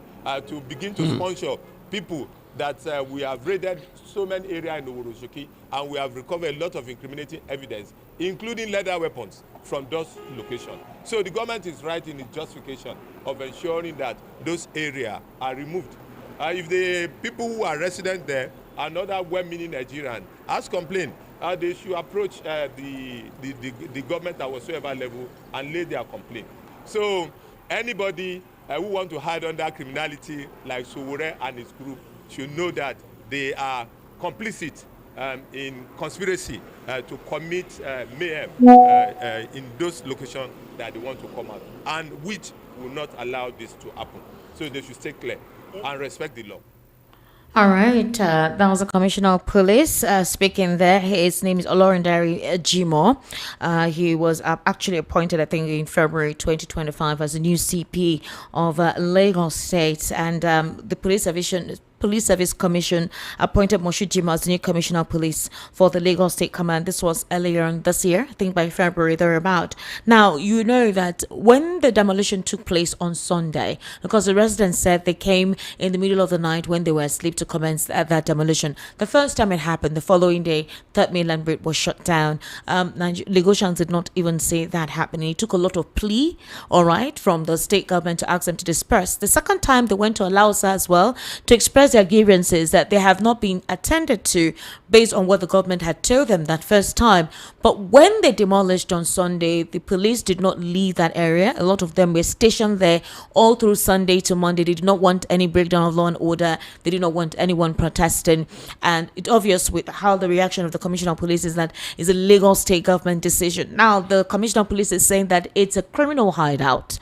to begin to sponsor people that we have raided so many areas in Oworoshoki, and we have recovered a lot of incriminating evidence, including leather weapons from those locations. So the government is right in its justification of ensuring that those areas are removed. If the people who are resident there are not that well-meaning Nigerians, as complained, they should approach the government at whatsoever level and lay their complaint. So anybody who want to hide under criminality like Wole and his group should know that they are complicit in conspiracy to commit mayhem in those locations that they want to come out, and which will not allow this to happen. So they should stay clear and respect the law. All right, that was the Commissioner of Police speaking there. His name is Olorundare Jimo. He was actually appointed, I think, in February 2025 as a new CP of Lagos State, and the Police Service Commission appointed Moshood Jimo as the new Commissioner of Police for the Lagos State Command. This was earlier on this year, I think by February thereabout. Now, you know that when the demolition took place on Sunday, because the residents said they came in the middle of the night when they were asleep to commence that demolition. The first time it happened, the following day, Third Mainland Bridge was shut down. Lagosians did not even see that happening. It took a lot of plea, all right, from the state government to ask them to disperse. The second time, they went to Alausa as well to express their grievances that they have not been attended to based on what the government had told them that first time. But when they demolished on Sunday, the police did not leave that area. A lot of them were stationed there all through Sunday to Monday. They did not want any breakdown of law and order. They did not want anyone protesting. And it's obvious with how the reaction of the Commissioner of Police is that it's a Lagos state government decision. Now, the Commissioner of Police is saying that it's a criminal hideout.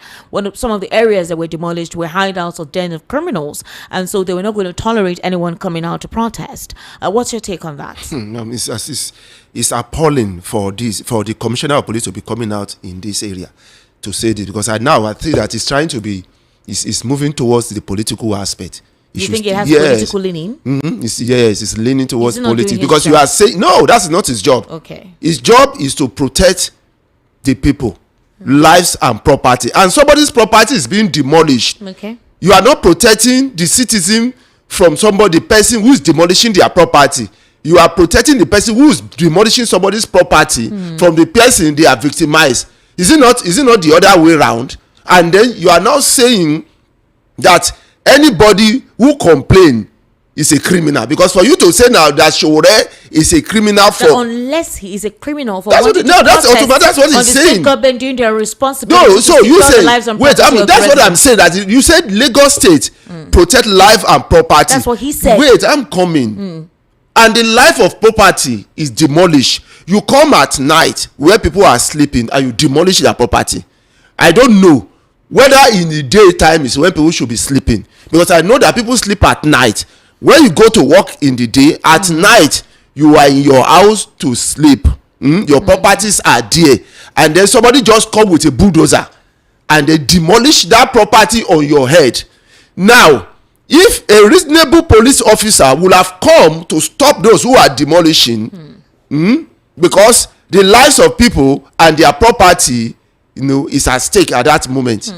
Some of the areas that were demolished were hideouts or den of criminals. And so they were not going to tolerate anyone coming out to protest. What's your take on that? It's appalling for the Commissioner of Police to be coming out in this area to say this, because I think that it's trying to be, it's moving towards the political aspect. You think it has political leaning? Mm-hmm. It's leaning towards politics, because you are saying no, that's not his job. Okay, his job is to protect the people, lives and property, and somebody's property is being demolished. Okay, you are not protecting the citizen from the person who is demolishing their property. You are protecting the person who is demolishing somebody's property from the person they are victimized. Is it not the other way around? And then you are now saying that anybody who complain is a criminal, because for you to say now that Wole is a criminal for, unless he is a criminal for that's what he's saying. Government doing their responsibility. No, so you say wait. That's what I'm saying. That you said Lagos State protect life and property. That's what he said. Wait, I'm coming. And the life of property is demolished. You come at night where people are sleeping and you demolish their property. I don't know whether in the daytime is when people should be sleeping, because I know that people sleep at night. When you go to work in the day, at night you are in your house to sleep. Your properties are there, and then somebody just come with a bulldozer and they demolish that property on your head. Now, if a reasonable police officer would have come to stop those who are demolishing, because the lives of people and their property, is at stake at that moment.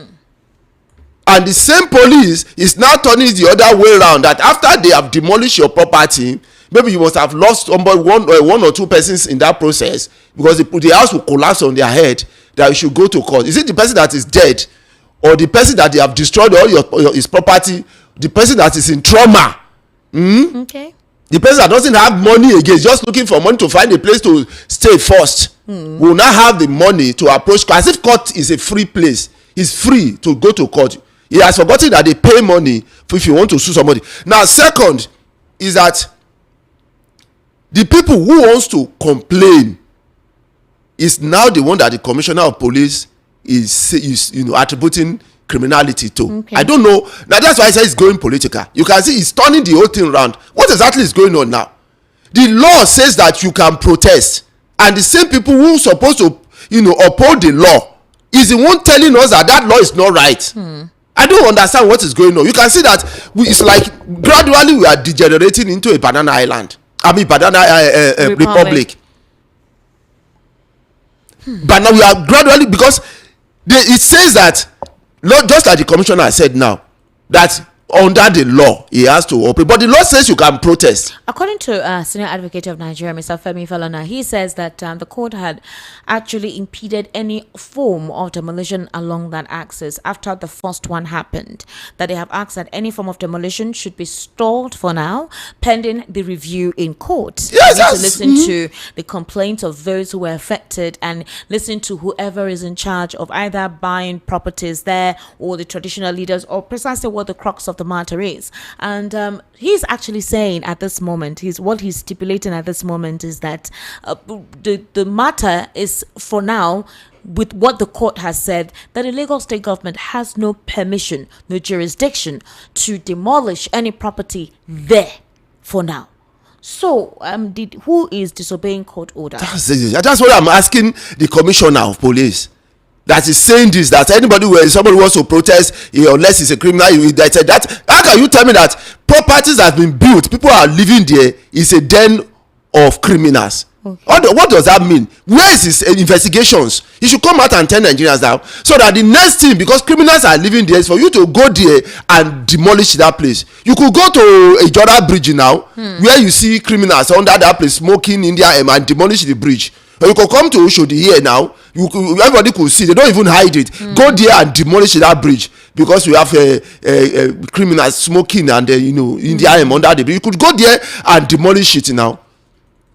And the same police is now turning the other way around, that after they have demolished your property, maybe you must have lost somebody, one or two persons in that process, because the house will collapse on their head, that you should go to court. Is it the person that is dead, or the person that they have destroyed all his property, the person that is in trauma? Okay. The person that doesn't have money again, just looking for money to find a place to stay first, will not have the money to approach court, as if court is a free place. It's free to go to court. He has forgotten that they pay money if you want to sue somebody. Now, second is that the people who wants to complain is now the one that the Commissioner of Police is attributing criminality too. Okay. I don't know. Now that's why I say it's going political. You can see it's turning the whole thing around. What exactly is going on now? The law says that you can protest, and the same people who are supposed to, uphold the law is the one telling us that that law is not right. I don't understand what is going on. You can see that it's like gradually we are degenerating into a banana island. I mean banana republic. But now we are gradually, because it says that, just like the commissioner said now, that under the law he has to operate, but the law says you can protest. According to Senior Advocate of Nigeria, Mr. Femi Falana, he says that the court had actually impeded any form of demolition along that axis after the first one happened. That they have asked that any form of demolition should be stalled for now, pending the review in court. Yes, to listen to the complaints of those who were affected and listen to whoever is in charge of either buying properties there or the traditional leaders, or precisely what the crux of the matter is. And he's actually saying at this moment, what he's stipulating at this moment is that the matter is, for now, with what the court has said, that the Lagos state government has no permission, no jurisdiction to demolish any property there for now. So, who is disobeying court order? That's what I'm asking the commissioner of police. That is saying this, that anybody where somebody wants to protest, unless it's a criminal, that said that. How can you tell me that properties have been built, people are living there, is a den of criminals? Okay. What does that mean? Where is his investigations? He should come out and tell Nigerians now, so that the next thing, because criminals are living there, is for you to go there and demolish that place. You could go to a Jordan bridge now, where you see criminals under that place smoking in their and demolish the bridge. Or you could come to Oshodi here now. Everybody could see. They don't even hide it. Go there and demolish that bridge, because we have criminals smoking and in the IM under the bridge. You could go there and demolish it now,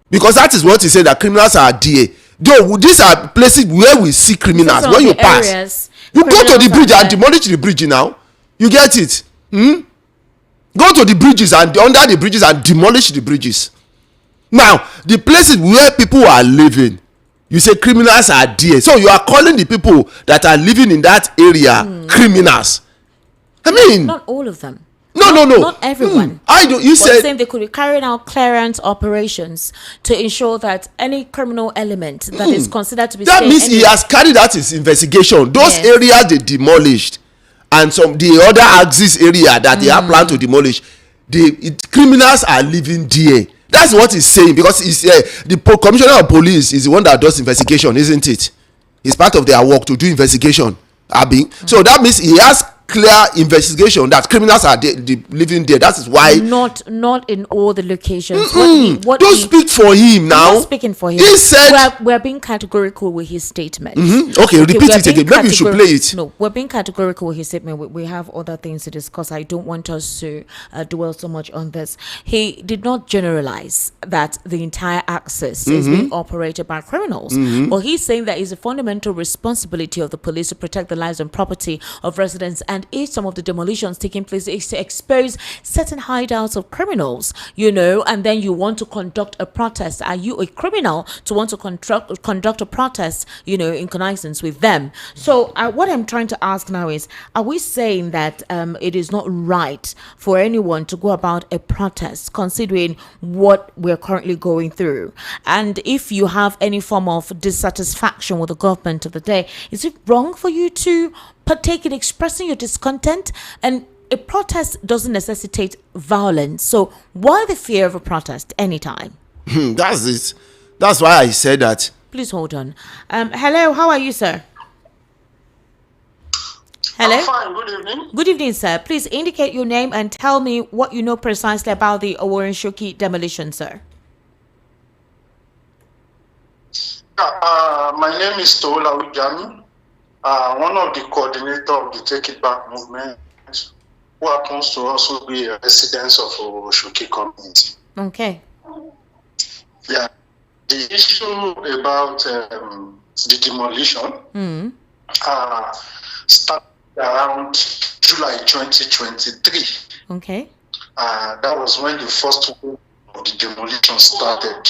because that is what he said, that criminals are there. Though these are places where we see criminals. When you pass, you go to the bridge and demolish the bridge now. You get it? Go to the bridges and under the bridges and demolish the bridges. Now, the places where people are living, you say criminals are there. So you are calling the people that are living in that area criminals. I mean, not all of them. No. Not everyone. You said saying they could be carrying out clearance operations to ensure that any criminal element that is considered to be, that means he has carried out his investigation. Those areas they demolished, and the other axis area that they have planned to demolish, the criminals are living there. That's what he's saying, because the commissioner of police is the one that does investigation, isn't it? It's part of their work to do investigation, Abi. So that means he has clear investigation that criminals are living there. That is why not in all the locations. Don't speak for him now. I'm not speaking for him. He said we're being categorical with his statement. Okay, repeat it again. Maybe you should play it. No, we're being categorical with his statement. We have other things to discuss. I don't want us to dwell so much on this. He did not generalize that the entire axis is being operated by criminals. But he's saying that it's a fundamental responsibility of the police to protect the lives and property of residents, and if some of the demolitions taking place is to expose certain hideouts of criminals, and then you want to conduct a protest. Are you a criminal to want to conduct a protest, in connivance with them? So what I'm trying to ask now is, are we saying that it is not right for anyone to go about a protest, considering what we're currently going through? And if you have any form of dissatisfaction with the government of the day, is it wrong for you to partake in expressing your discontent? And a protest doesn't necessitate violence, so why the fear of a protest anytime? That's it. That's why I said that. Please hold on. Hello, how are you, sir? Hello. I'm fine. Good evening. Good evening, sir. Please indicate your name and tell me what you know precisely about the Oworonshoki demolition, sir. My name is Tola Ujami. One of the coordinator of the Take It Back movement, who happens to also be a resident of Oworonshoki community. Okay. Yeah. The issue about the demolition started around July 2023. Okay. That was when the first wave of the demolition started.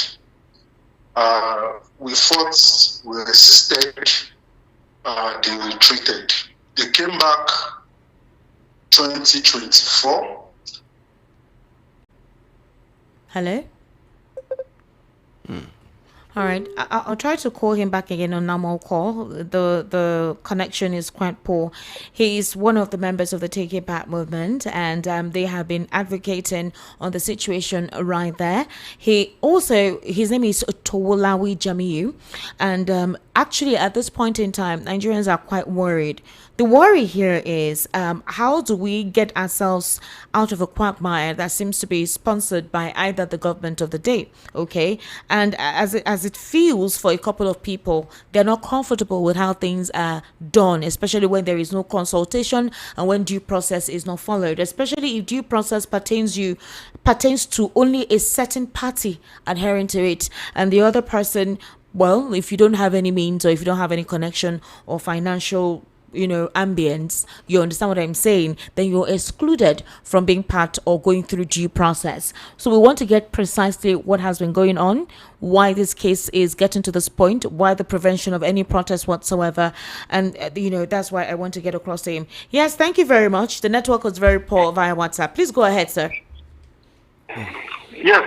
We fought, we resisted, they retreated. They came back 2024. Hello? All right, I'll try to call him back again on normal call. The connection is quite poor. He is one of the members of the Take It Back movement, and they have been advocating on the situation right there. His name is Towolawi Jamiu, and actually at this point in time, Nigerians are quite worried. The worry here is how do we get ourselves out of a quagmire that seems to be sponsored by either the government of the day, okay? And as it feels for a couple of people, they're not comfortable with how things are done, especially when there is no consultation and when due process is not followed, especially if due process pertains to only a certain party adhering to it, and the other person, well, if you don't have any means or if you don't have any connection or financial ambience, you understand what I'm saying, then you're excluded from being part or going through due process. So we want to get precisely what has been going on, why this case is getting to this point, why the prevention of any protest whatsoever, and that's why I want to get across to him. Yes, thank you very much. The network was very poor via WhatsApp. Please go ahead, sir. Yes,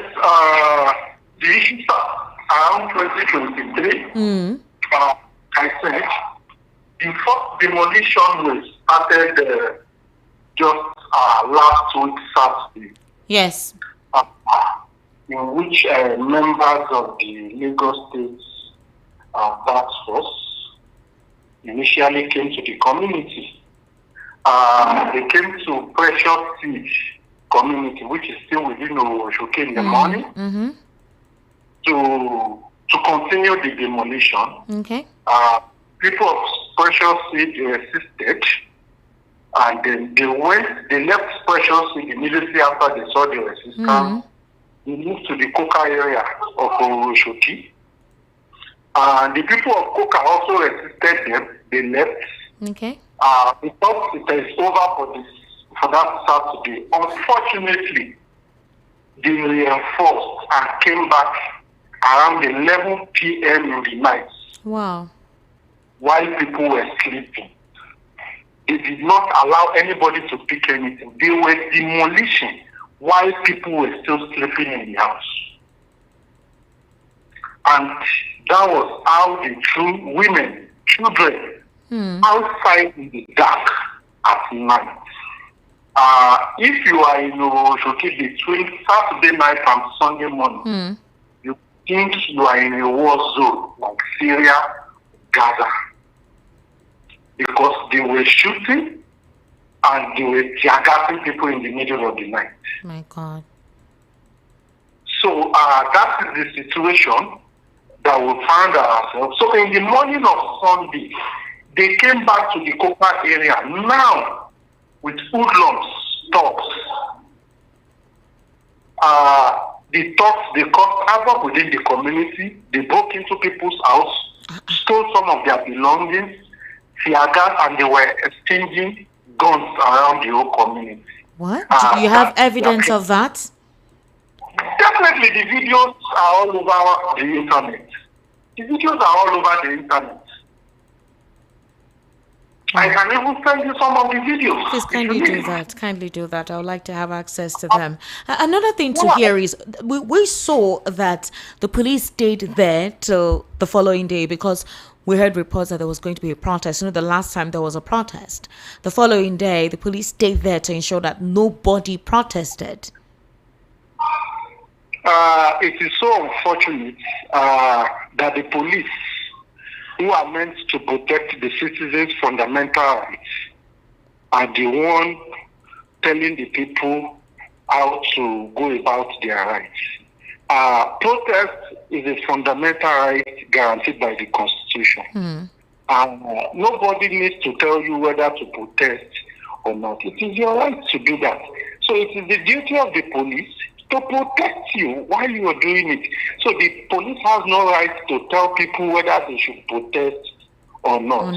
the issue around 2023, I said the first demolition was started just last week, Saturday. Yes. In which members of the Lagos State task force initially came to the community. They came to Precious Seed community, which is still within Oshoke in the morning, to continue the demolition. Okay. People of Precious Seed resisted, and then they left Precious Seed immediately after they saw the resistance. They moved to the Coca area of Oshoki. The people of Coca also resisted them. They left. Okay. Because it is over for that Saturday. Unfortunately, they reinforced and came back around 11 p.m. in the night. Wow. While people were sleeping. They did not allow anybody to pick anything. They were demolishing while people were still sleeping in the house. And that was how they threw women, children, outside in the dark at night. If you are in Oshoki between Saturday night and Sunday morning, you think you are in a war zone like Syria, Gaza. Because they were shooting and they were tear-gassing people in the middle of the night. My God. So that is the situation that we found ourselves. So in the morning of Sunday, they came back to the Copa area now with hoodlums, thugs. The thugs, they caused havoc within the community. They broke into people's house, stole some of their belongings, tear gas, and they were exchanging guns around the whole community. What? Do you have evidence of that? Definitely, the videos are all over the internet. The videos are all over the internet. I can even send you some of the videos. Please kindly do that. Kindly do that. I would like to have access to them. Another thing to hear is we saw that the police stayed there till the following day because we heard reports that there was going to be a protest. The last time there was a protest, the following day, the police stayed there to ensure that nobody protested. It is so unfortunate that the police, who are meant to protect the citizens' fundamental rights, are the one telling the people how to go about their rights. Protest is a fundamental right guaranteed by the Constitution. Nobody needs to tell you whether to protest or not. It is your right to do that. So it is the duty of the police to protect you while you are doing it. So the police has no right to tell people whether they should protest or not.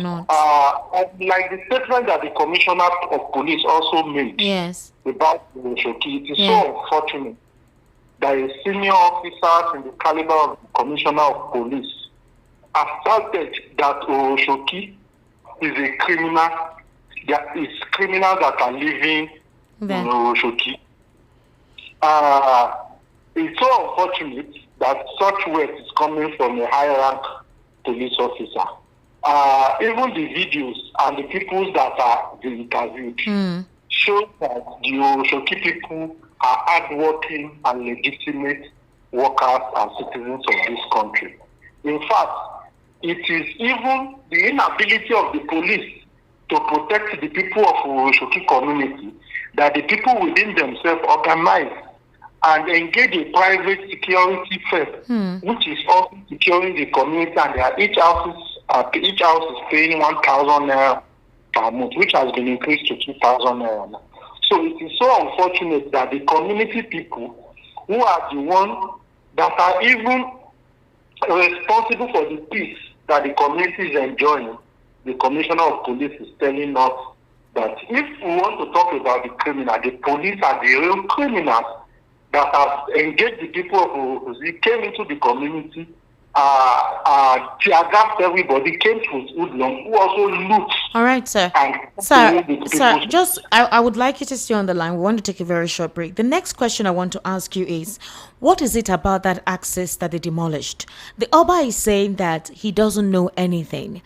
Like the statement that the Commissioner of Police also made about Oshoki, it is so unfortunate that a senior officer in the caliber of the Commissioner of Police asserted that Oshoki is a criminal there is criminals that are living in Then. Shoki. It's so unfortunate that such words is coming from a high rank police officer. Even the videos and the people that are being interviewed show that the Shoki people are hardworking and legitimate workers and citizens of this country. In fact, it is even the inability of the police to protect the people of Shoki community that the people within themselves organize and engage a private security firm, which is also securing the community, and each house is paying 1,000 naira per month, which has been increased to 2,000 naira now. So it is so unfortunate that the community people, who are the ones that are even responsible for the peace that the community is enjoying, the commissioner of police is telling us that if we want to talk about the criminal, the police are the real criminals that have engaged the people who came into the community, tear gassed everybody, came to hoodlum, who also loot. All right, sir. Sir, just I would like you to stay on the line. We want to take a very short break. The next question I want to ask you is, what is it about that access that they demolished? The Oba is saying that he doesn't know anything.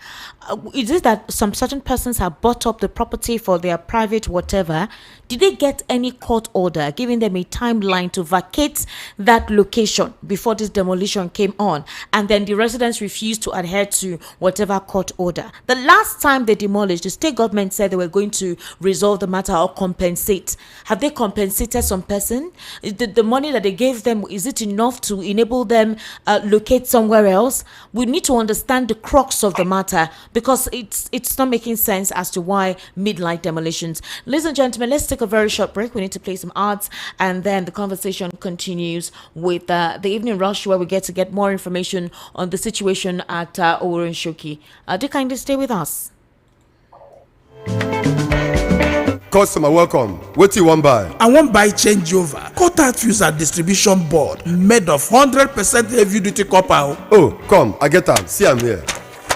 Is it that some certain persons have bought up the property for their private whatever? Did they get any court order giving them a timeline to vacate that location before this demolition came on? And then the residents refused to adhere to whatever court order. The last time they demolished, the state government said they were going to resolve the matter or compensate. Have they compensated some person? The money that they gave them, is it enough to enable them locate somewhere else? We need to understand the crux of the matter, because it's not making sense as to why midnight demolitions. Ladies and gentlemen, let's take a very short break. We need to play some ads, and then the conversation continues with the evening rush, where we get more information on the situation at Owo Shoki. Do kindly stay with us. Customer, welcome. What do you want buy? I want buy changeover. Quarter fuse and distribution board made of 100% heavy duty copper. Oh, come, I get them. See, I'm here.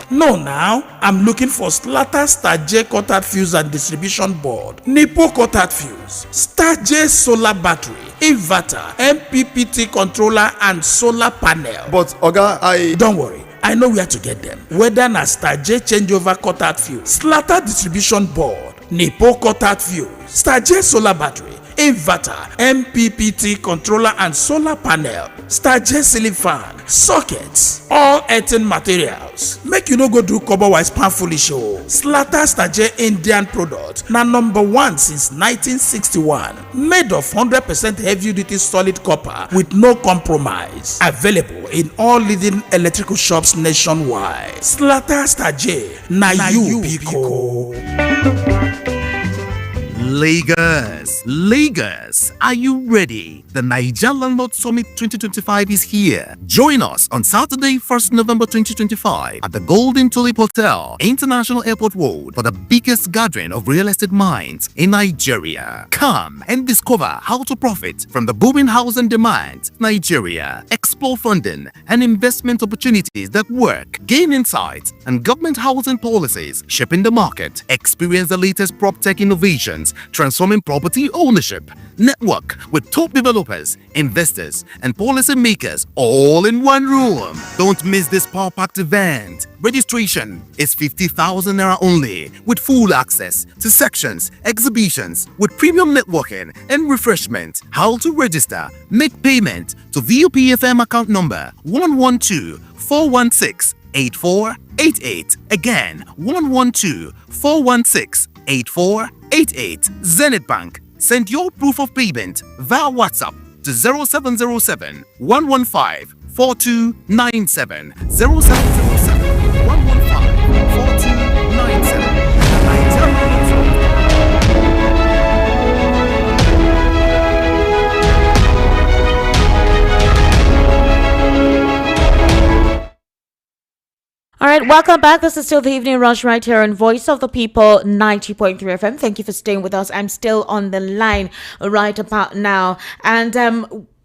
No, now I'm looking for Slatter Star J quarter fuse and distribution board, Nipo quarter fuse, Star J solar battery, inverter, MPPT controller, and solar panel. But Oga, don't worry, I know where to get them. Whether na Star J changeover quarter fuse, Slatter distribution board, Nipo quarter fuse, Star J solar battery, inverter, MPPT controller, and solar panel, Star J ceiling fan, sockets, all earthen materials. Make you no go do cover-wise pan foolish show. Slatter Star J Indian product na #1 since 1961. Made of 100% heavy-duty solid copper with no compromise. Available in all leading electrical shops nationwide. Slatter Star J, na you Pico. Lagos, are you ready? The Niger Landlord Summit 2025 is here. Join us on Saturday, 1st November 2025 at the Golden Tulip Hotel, International Airport Road, for the biggest gathering of real estate minds in Nigeria. Come and discover how to profit from the booming housing demand in Nigeria. Explore funding and investment opportunities that work. Gain insights and government housing policies shaping the market. Experience the latest prop tech innovations transforming property ownership. Network with top developers, investors, and policymakers all in one room. Don't miss this power-packed event. Registration is 50,000 naira only, with full access to sections, exhibitions, with premium networking and refreshment. How to register? Make payment to VOPFM account number 112-416-8488. Again, 112-416-8488. Zenith Bank. Send your proof of payment via WhatsApp to 0707 115 4297. 0707 115 4297. All right, welcome back. This is still the Evening Rush right here on Voice of the People 90.3 FM. Thank you for staying with us. I'm still on the line right about now. And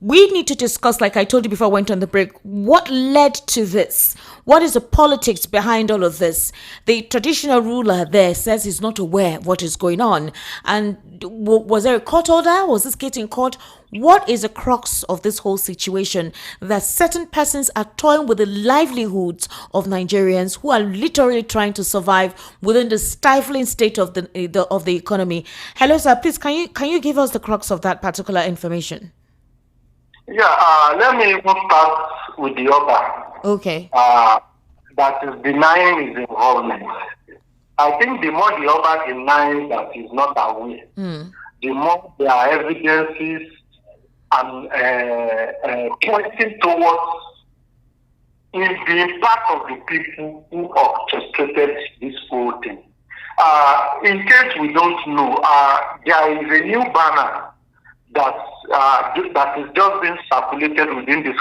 we need to discuss, like I told you before I went on the break, what led to this? What is the politics behind all of this? The traditional ruler there says he's not aware of what is going on. And was there a court order? Was this case in court? What is the crux of this whole situation? That certain persons are toying with the livelihoods of Nigerians who are literally trying to survive within the stifling state of the economy. Hello, sir. Please, can you give us the crux of that particular information? Yeah, let me even start with the other. Okay. That is denying his involvement. I think the more the other denies that he's not aware, the more there are evidences and pointing towards in being part of the people who orchestrated this whole thing. In case we don't know, there is a new banner that is just being circulated within the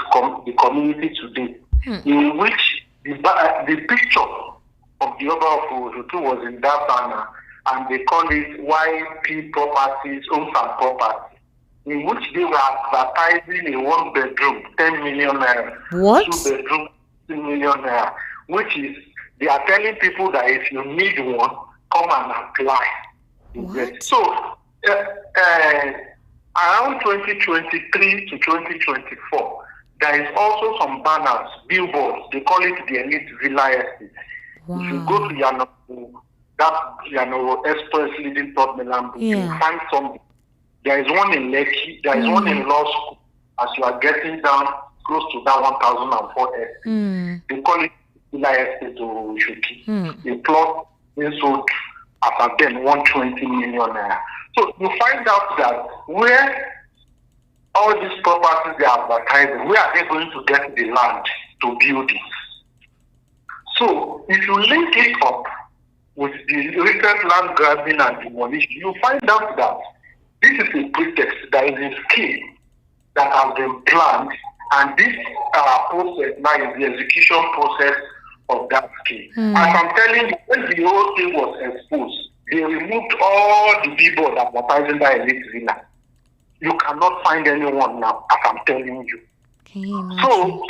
community today, in which the picture of the Oba of Ojutu was in that banner, and they call it YP Properties, Homes and Property, in which they were advertising a 1-bedroom, 10 million naira, what? 2-bedroom, 2 million naira, which is, they are telling people that if you need one, come and apply. What? So, around 2023 to 2024, there is also some banners, billboards, they call it the Elite Villa Estate. Wow. If you go to Yano Express leading Port Milan, you will find some. There is one in Lekki, there is one in Law School, as you are getting down close to that 1004 estate. They call it Villa Estate or Shuki. The plot is sold at then 120 million naira. So you find out that where all these properties they are advertising, where are they going to get the land to build it? So if you link it up with the recent land grabbing and demolition, you find out that this is a pretext, there is a scheme that has been planned, and this process now is the execution process of that scheme. As I'm telling you, when the whole thing was exposed, they removed all the billboards advertising that Elite Villa. You cannot find anyone now, as I'm telling you. Can you imagine? So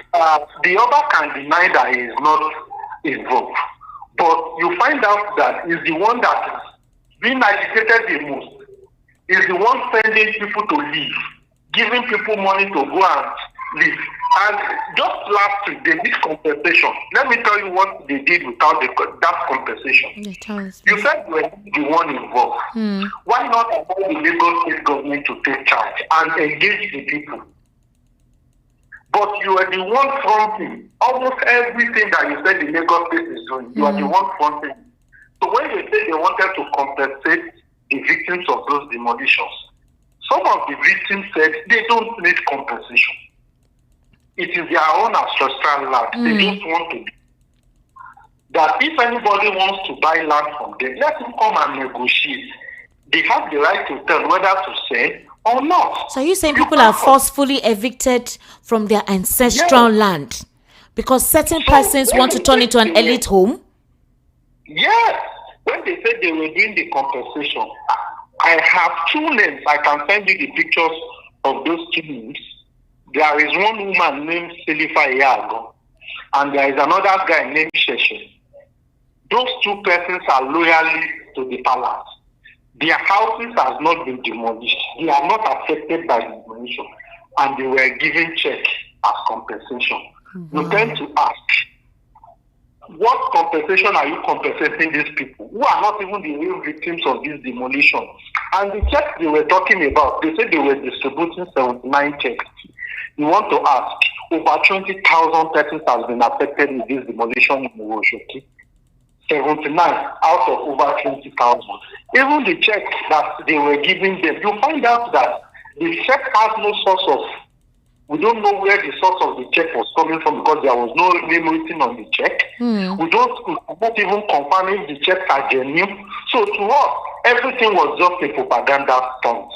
the other can deny that he is not involved, but you find out that is the one that is being agitated the most, is the one sending people to leave, giving people money to go and leave. And just last week, they did compensation. Let me tell you what they did without that compensation. You said you were the one involved. Why not allow the Lagos State government to take charge and engage the people? But you are the one fronting almost everything that you said the Lagos State is doing. You are the one fronting. So when they say they wanted to compensate the victims of those demolitions, some of the victims said they don't need compensation. It is their own ancestral land. They just want to. That if anybody wants to buy land from them, let them come and negotiate. They have the right to tell whether to sell or not. So you're saying people are forcefully evicted from their ancestral land because certain persons want to turn it to an elite home? Yes. When they said they were doing the compensation, I have 2 names. I can send you the pictures of those 2 names. There is one woman named Selifa Iago, and there is another guy named Sheshe. Those 2 persons are loyally to the palace. Their houses have not been demolished. They are not affected by demolition, and they were given check as compensation. You tend to ask, what compensation are you compensating these people who are not even the real victims of this demolition? And the checks they were talking about, they said they were distributing 79 checks. You want to ask, over 20,000 persons have been affected with this demolition in Uroshoki. 79 out of over 20,000. Even the check that they were giving them, you find out that the check has no source of, we don't know where the source of the check was coming from because there was no name written on the check. We don't even confirm if the checks are genuine. So to us, everything was just a propaganda stunt.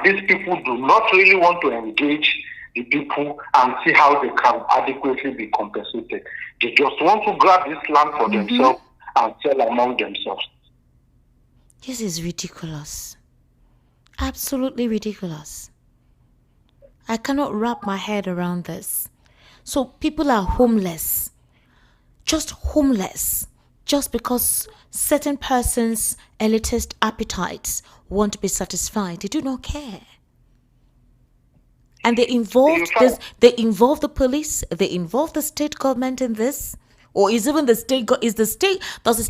These people do not really want to engage the people and see how they can adequately be compensated. They just want to grab this land for themselves and sell among themselves. This is ridiculous. Absolutely ridiculous. I cannot wrap my head around this. So people are homeless, just because certain persons' elitist appetites want to be satisfied. They do not care. And they involve the police, they involve the state government in this, or is even does the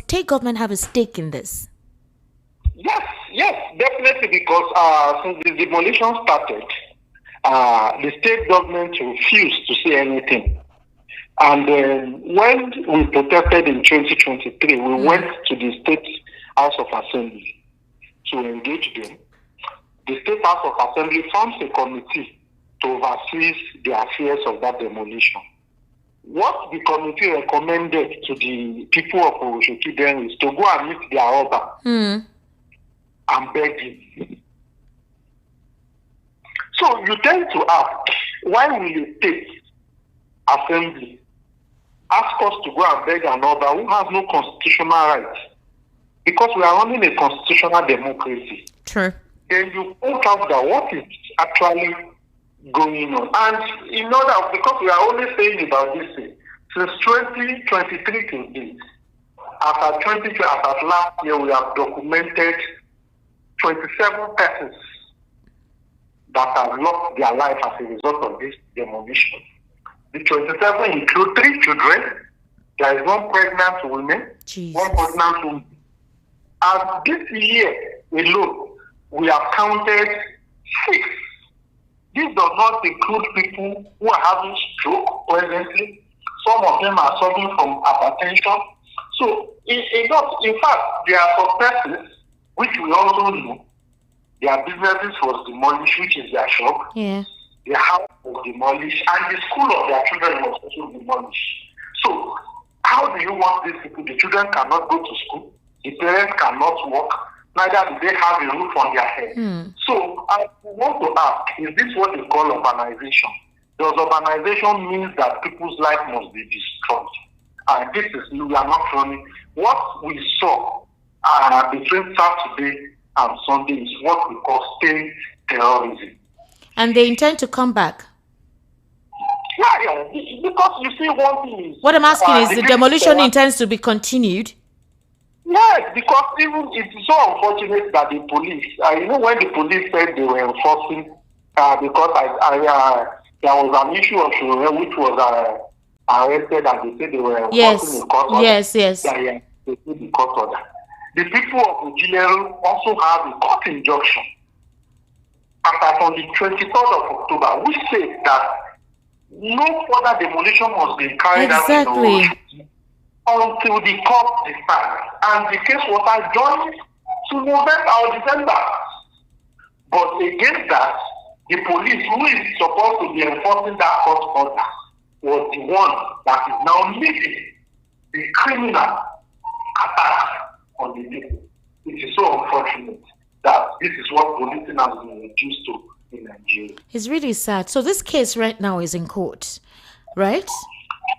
state government have a stake in this? Yes, definitely, because since the demolition started, the state government refused to say anything. And when we protested in 2023, we went to the State House of Assembly to engage them. The State House of Assembly forms a committee to oversee the affairs of that demolition. What the committee recommended to the people of Oroshoki then is to go and meet their Oba and beg him. So you tend to ask, why will the state assembly ask us to go and beg an Oba who has no constitutional rights? Because we are running a constitutional democracy. True. Then you point out that what is actually going on. And you know that because we are only saying about this thing, since 2023 to date, after last year, we have documented 27 persons that have lost their life as a result of this demolition. The 27 include 3 children. There is 1 pregnant woman, Jesus. 1 pregnant woman. And this year alone, we have counted 6. This does not include people who are having stroke presently. Some of them are suffering from hypertension. So, in fact, there are some persons which we also know their businesses was demolished, which is their shop. Yeah. Their house was demolished, and the school of their children was also demolished. So, how do you want these people? The children cannot go to school. The parents cannot work. Neither do they have a roof on their head. So, I want to ask, is this what they call urbanization? Does urbanization mean that people's life must be destroyed? And this is, we are not running. What we saw between Saturday and Sunday is what we call state terrorism. And they intend to come back? Yeah, because you see one thing is... What I'm asking is, the demolition intends to be continued? Yes, because even it's so unfortunate that the police, when the police said they were enforcing, because there was an issue of children which was arrested and they said they were enforcing a court order. Yes. They said the court order. The people of Ujilero also have a court injunction on the 23rd of October, which says that no further demolition must be carried out until the court decides. And the case was adjourned to November or December. But against that, the police, who is supposed to be enforcing that court order, was the one that is now leading the criminal attack on the people. It is so unfortunate that this is what policing has been reduced to in Nigeria. It's really sad. So this case right now is in court, right?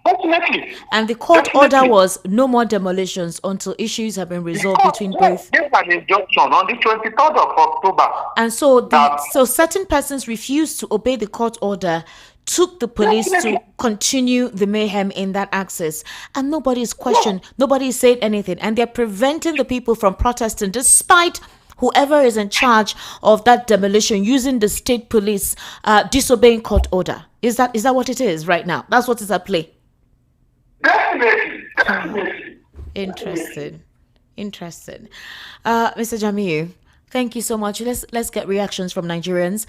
Definitely. And the court order was no more demolitions until issues have been resolved between both. There's an injunction on the 23rd of October. And so certain persons refused to obey the court order, took the police to continue the mayhem in that access, and nobody is questioned, nobody said anything, and they're preventing the people from protesting despite whoever is in charge of that demolition using the state police disobeying court order. Is that what it is right now? That's what is at play. Definitely. Interesting. Mr. Jamiu, thank you so much. Let's get reactions from Nigerians.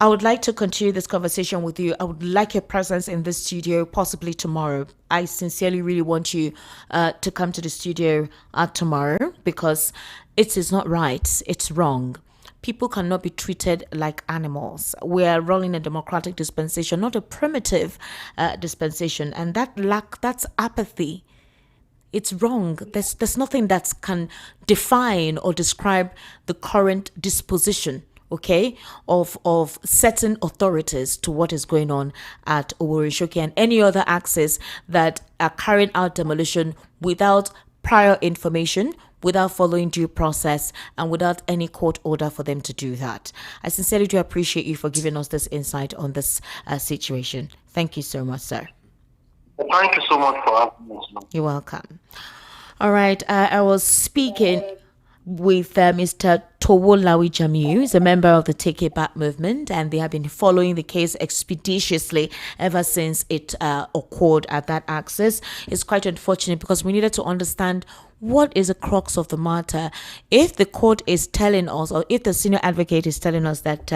I would like to continue this conversation with you. I would like your presence in the studio, possibly tomorrow. I sincerely really want you to come to the studio tomorrow, because it is not right. It's wrong. People cannot be treated like animals. We are running a democratic dispensation, not a primitive dispensation. And that's apathy. It's wrong. There's nothing that can define or describe the current disposition, okay, of certain authorities to what is going on at Oworishoki and any other axis that are carrying out demolition without prior information, without following due process, and without any court order for them to do that. I sincerely do appreciate you for giving us this insight on this situation. Thank you so much, sir. Thank you so much for having us. You're welcome. All right, I was speaking with Mr. Towolawi Jamiu. He's a member of the Take It Back movement, and they have been following the case expeditiously ever since it occurred at that access. It's quite unfortunate because we needed to understand what is the crux of the matter. If the court is telling us, or if the senior advocate is telling us that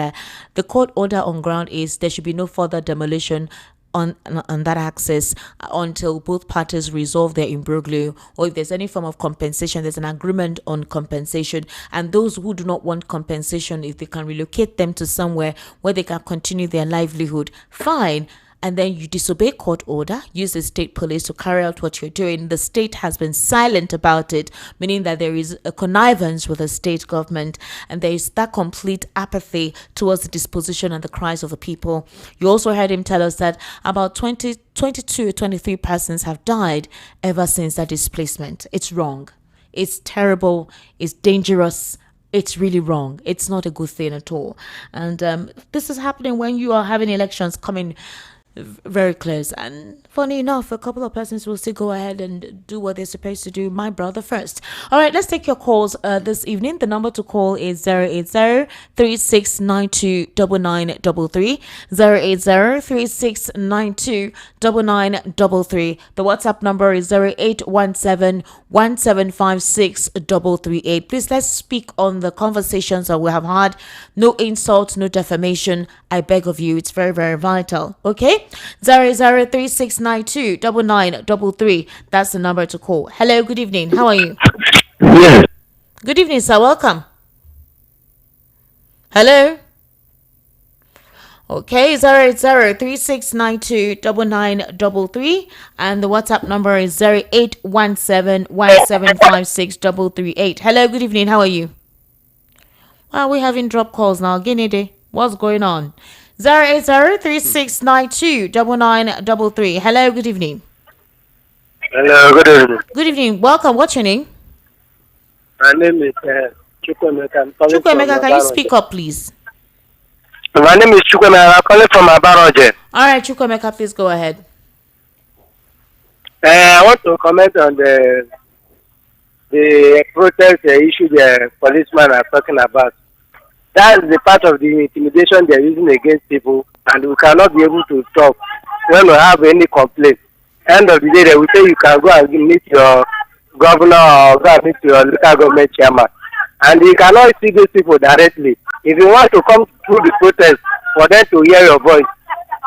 the court order on ground is there should be no further demolition on that access until both parties resolve their imbroglio, or if there's any form of compensation, there's an agreement on compensation, and those who do not want compensation, if they can relocate them to somewhere where they can continue their livelihood, fine. And then you disobey court order, use the state police to carry out what you're doing. The state has been silent about it, meaning that there is a connivance with the state government, and there is that complete apathy towards the disposition and the cries of the people. You also heard him tell us that about 22 or 23 persons have died ever since that displacement. It's wrong. It's terrible. It's dangerous. It's really wrong. It's not a good thing at all. And this is happening when you are having elections coming very close, and funny enough, a couple of persons will still go ahead and do what they're supposed to do. My brother first. All right, let's take your calls this evening. The number to call is 080-3692-9933, 080-3692-9933. The WhatsApp number is 0817-1756-338. Please, let's speak on the conversations that we have had. No insult, no defamation. I beg of you, it's very, very vital. Okay, 080-3692-9933. That's the number to call. Hello, good evening. How are you? Yes. Good evening, sir. Welcome. Hello. Okay, 080-3692-9933, and the WhatsApp number is 0817-1756-338. Hello, good evening. How are you? Well, we're having drop calls now. Guinea. What's going on? 080-3692-9933. Hello, good evening. Hello, good evening. Good evening. Welcome. What's your name? My name is Chukwemeka. Chukwemeka, can you speak up, please? My name is Chukwemeka. I'm calling from Abaroje. All right, Chukwemeka, please go ahead. I want to comment on the protest issue the policemen are talking about. That is the part of the intimidation they're using against people, and we cannot be able to talk when we have any complaint. End of the day, they will say you can go and meet your governor or go and meet your local government chairman, and you cannot see these people directly. If you want to come through the protest for them to hear your voice,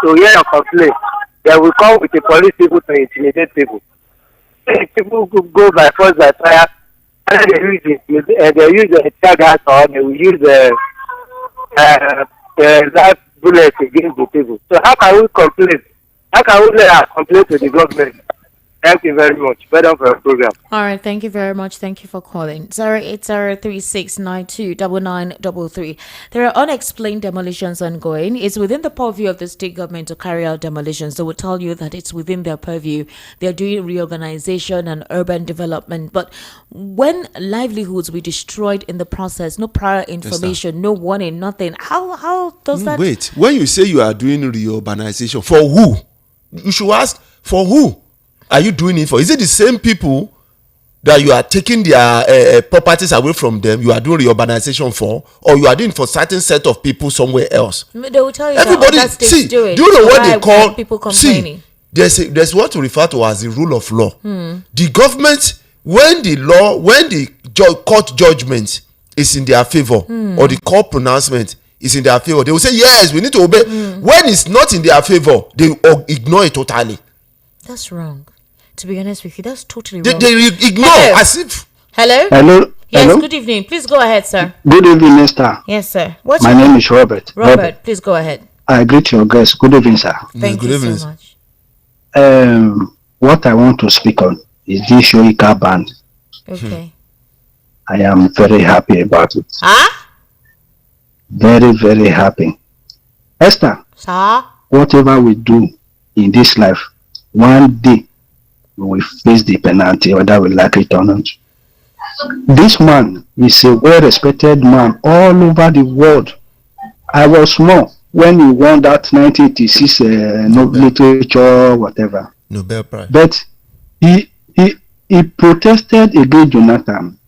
to hear your complaint, they will come with the police people to intimidate people. People go by force, by fire, and they use the tear gas, or they will use the that bullets against the people. So how can we complain? How can we let our complaint to the government? Thank you very much. Well done for your program. All right, thank you very much. Thank you for calling. 080-3692-9933. There are unexplained demolitions ongoing. It's within the purview of the state government to carry out demolitions. They will tell you that it's within their purview. They're doing reorganization and urban development. But when livelihoods were destroyed in the process, no prior information, no warning, nothing. How does that... Wait, when you say you are doing reurbanization, for who? You should ask, for who are you doing it for? Is it the same people that you are taking their properties away from them, you are doing reurbanization for, or you are doing for certain set of people somewhere else? They will tell you everybody, that see, doing. do you know what they call people complaining? See, there's what to refer to as the rule of law. The government, when the court judgment is in their favor, or the court pronouncement is in their favor, they will say yes, we need to obey. When it's not in their favor, they ignore it totally. That's wrong. To be honest with you, that's totally wrong. They ignore as if... Hello? Hello? Yes, Hello? good evening. Please go ahead, sir. Good evening, Mr. Yes, sir. What's My name is Robert. Robert, please go ahead. I greet your guest. Good evening, sir. Thank you so much. What I want to speak on is this Soyinka band. Okay. I am very happy about it. Huh? Very, very happy. Esther, sir? Whatever we do in this life, one day we will face the penalty, whether we like it or not. This man is a well-respected man all over the world. I was small when he won that 1986 Nobel literature, whatever. Nobel Prize. But he protested against Jonathan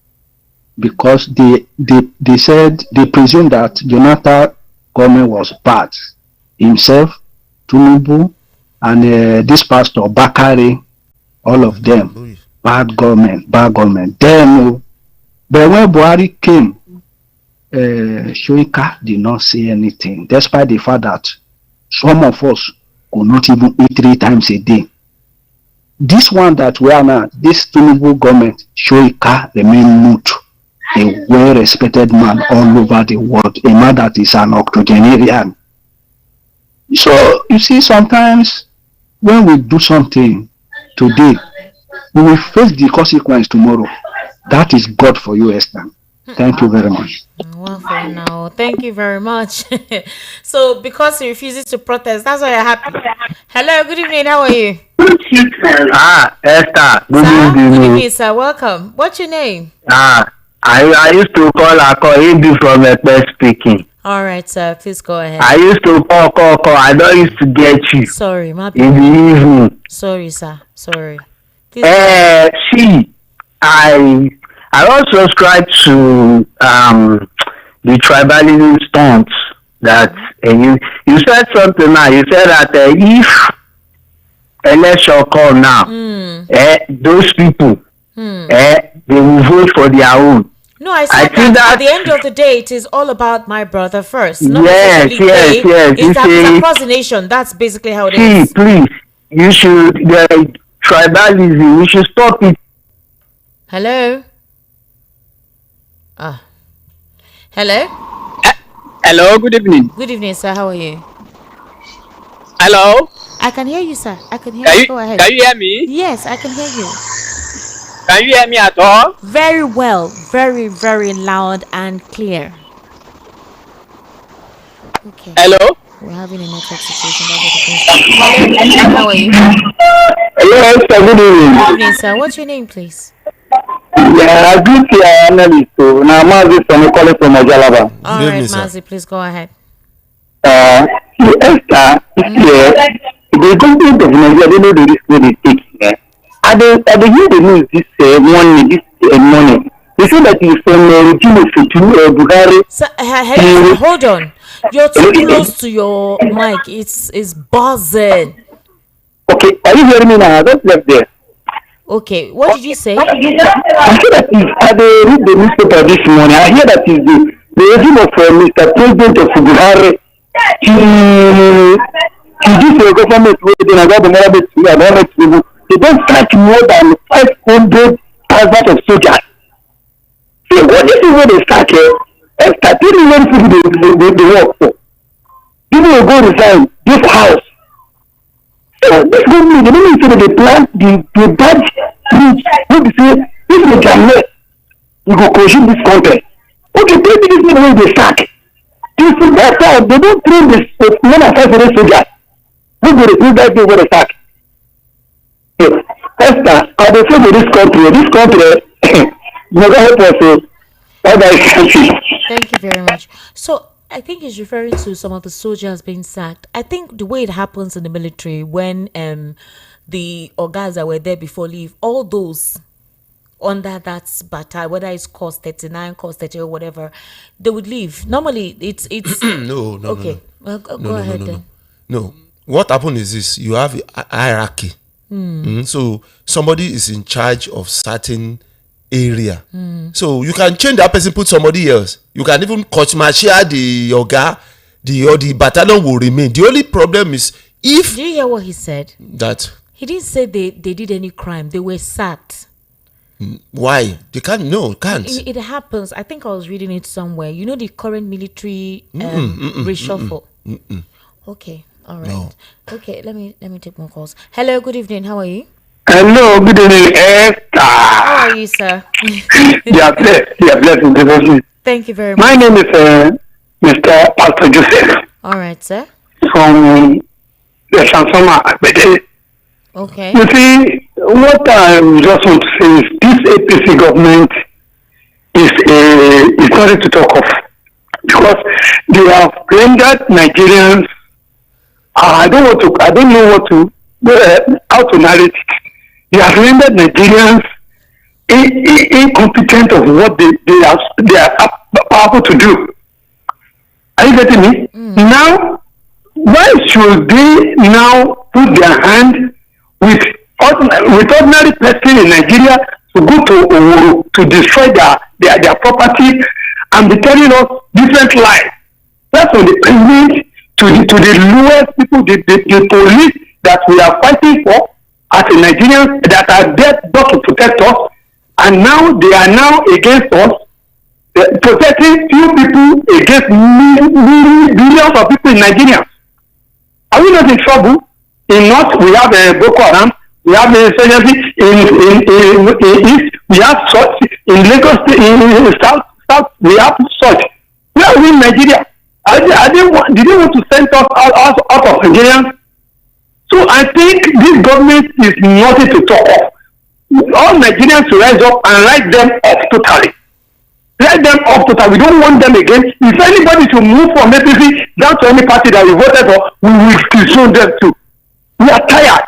because they said they presumed that Jonathan government was bad. Himself, Tinubu, and this pastor Bakari, all of them, bad government. Then, but when Buhari came, Soyinka did not say anything, despite the fact that some of us could not even eat 3 times a day. This one that we are now, this Tinubu government, Soyinka remain mute, a well-respected man all over the world, a man that is an octogenarian. So you see, sometimes when we do something today, we will face the consequence tomorrow. That is God for you, Esther. Thank you very much. Well, for now, thank you very much. So, because he refuses to protest, that's why you're happy. Hello, good evening. How are you? Esther. Good Good evening. evening, sir. Welcome. What's your name? I used to call Akoibi from Ekpe speaking. All right, sir. Please go ahead. I used to call. I don't used to get you Sorry, my in the evening. Sorry, sir. Sorry. Please. See, I also subscribe to the tribalism stance that you said something now. You said that if election come now, those people they will vote for their own. No, I said that at the end of the day, it is all about my brother first. Not Yes. It's across the nation. That's basically how it is. Please, you should tribalism. We should stop it. Hello? Hello? Hello, good evening. Good evening, sir. How are you? Hello? I can hear you, sir. I can hear you. Go ahead. Can you hear me? Yes, I can hear you. Can you hear me at all? Very well. Very, very loud and clear. Okay. Hello? We're having a network situation. Hello, how are you? Hello, Esther. Good evening. Good evening, sir. What's your name, please? Yeah, I greet your analyst. Now, Mazi from calling from Ojalaba. All right, Mazi, please go ahead. Esther, the government of Nigeria, they know the risk they take here. I hear the news this morning. They say that it's from regime of Buhari. Sir, hold on. You're too close to your mic. It's buzzing. Okay, are you hearing me now? I just left there. Okay, what did you say? I hear that I read the newspaper this morning. I hear that is the regime of Mr. President of Buhari. He gives the government waiting about the moderate people. They don't sack more than 500,000 of soldiers. See, what this is what they sack here. Extra 3 million people they work for. People will go resign this house. So this government, the moment you say they plant the bad trees, what they say, this is a you go consume this country. Okay, maybe this is the way they sack. This is that time, they don't train this men and 500 soldiers. Who go recruit that day where they sack? Esther, I dey say to this country, you go help us. Thank you very much. So I think he's referring to some of the soldiers being sacked. I think the way it happens in the military when the guys that were there before leave, all those under that battalion, whether it's course 39, course 30 or whatever, they would leave. Normally it's no. Okay. Well, go ahead then. No. What happened is this: you have a hierarchy. So somebody is in charge of certain area. So you can change that person, put somebody else. You can even coach martial the yoga, the battalion will remain. The only problem is if. Did you hear what he said? That he didn't say they did any crime. They were sacked. Why? They can't. No, can't. It happens. I think I was reading it somewhere. You know the current military reshuffle. Okay. All right. No. Okay. Let me take more calls. Hello. Good evening. How are you? Hello. Good evening, Esther. How are you, sir? You are blessed. Thank you very much. My name is Mr. Pastor Joseph. All right, sir. From the Transformer. Okay. You see, what I just want to say is this APC government is nothing to talk of because they have rendered Nigerians. I don't know what to how to narrate it. They have rendered Nigerians incompetent of what they are powerful to do. Are you getting me? Now, why should they now put their hand with ordinary person in Nigeria to go to destroy their property and be telling us different lies? That's from the president to the lowest people, the police that we are fighting for as a Nigerians that are there just to protect us, and now they are now against us, protecting few people against millions of people in Nigeria. Are we not in trouble? In North, we have Boko Haram, we have insurgency in East, we have such, in Lagos, in South, we have such. Where are we in Nigeria? Did they want to send us out of Nigeria? So I think this government is nothing to talk of. All Nigerians to rise up and write them off totally. Write them off totally. We don't want them again. If anybody should move from APC down to any party that we voted for, we will disown them too. We are tired.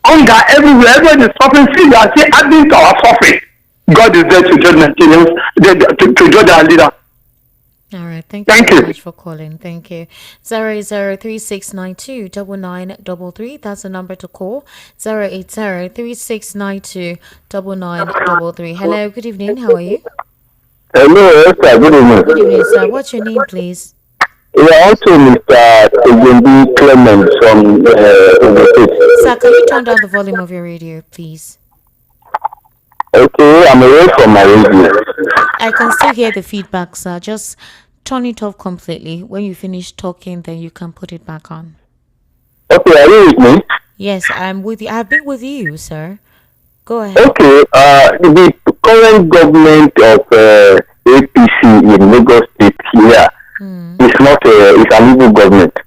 Hunger everywhere. Everyone is suffering. See, we are still adding to our suffering. God is there to judge Nigerians, to judge our leader. All right, thank you very much for calling. Thank you. 003692 9933. That's the number to call. 0803692 9933. Hello, good evening. How are you? Hello, Esther. Good evening. Good evening, sir. What's your name, please? Yeah, also Mr. Tegendi Clement from Sir, can you turn down the volume of your radio, please? Okay, I'm away from my radio. I can still hear the feedback, sir. Just turn it off completely. When you finish talking, then you can put it back on. Okay, are you with me? Yes, I'm with you. I've been with you, sir. Go ahead. Okay, the current government of APC in Lagos State here is not it's an evil government.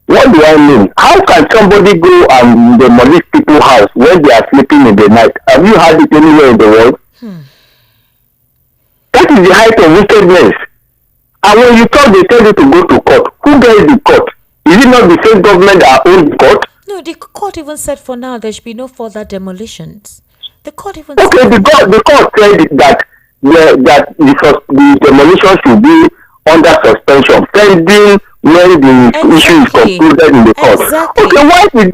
What do I mean? How can somebody go and demolish people's house when they are sleeping in the night? Have you heard it anywhere in the world? That is the height of wickedness. And when you talk, they tell you to go to court. Who gets the court? Is it not the same government that owns the court? No, the court even said for now there should be no further demolitions. The court even said the court said that the demolition should be under suspension pending when the issue is concluded in the court. Okay, why did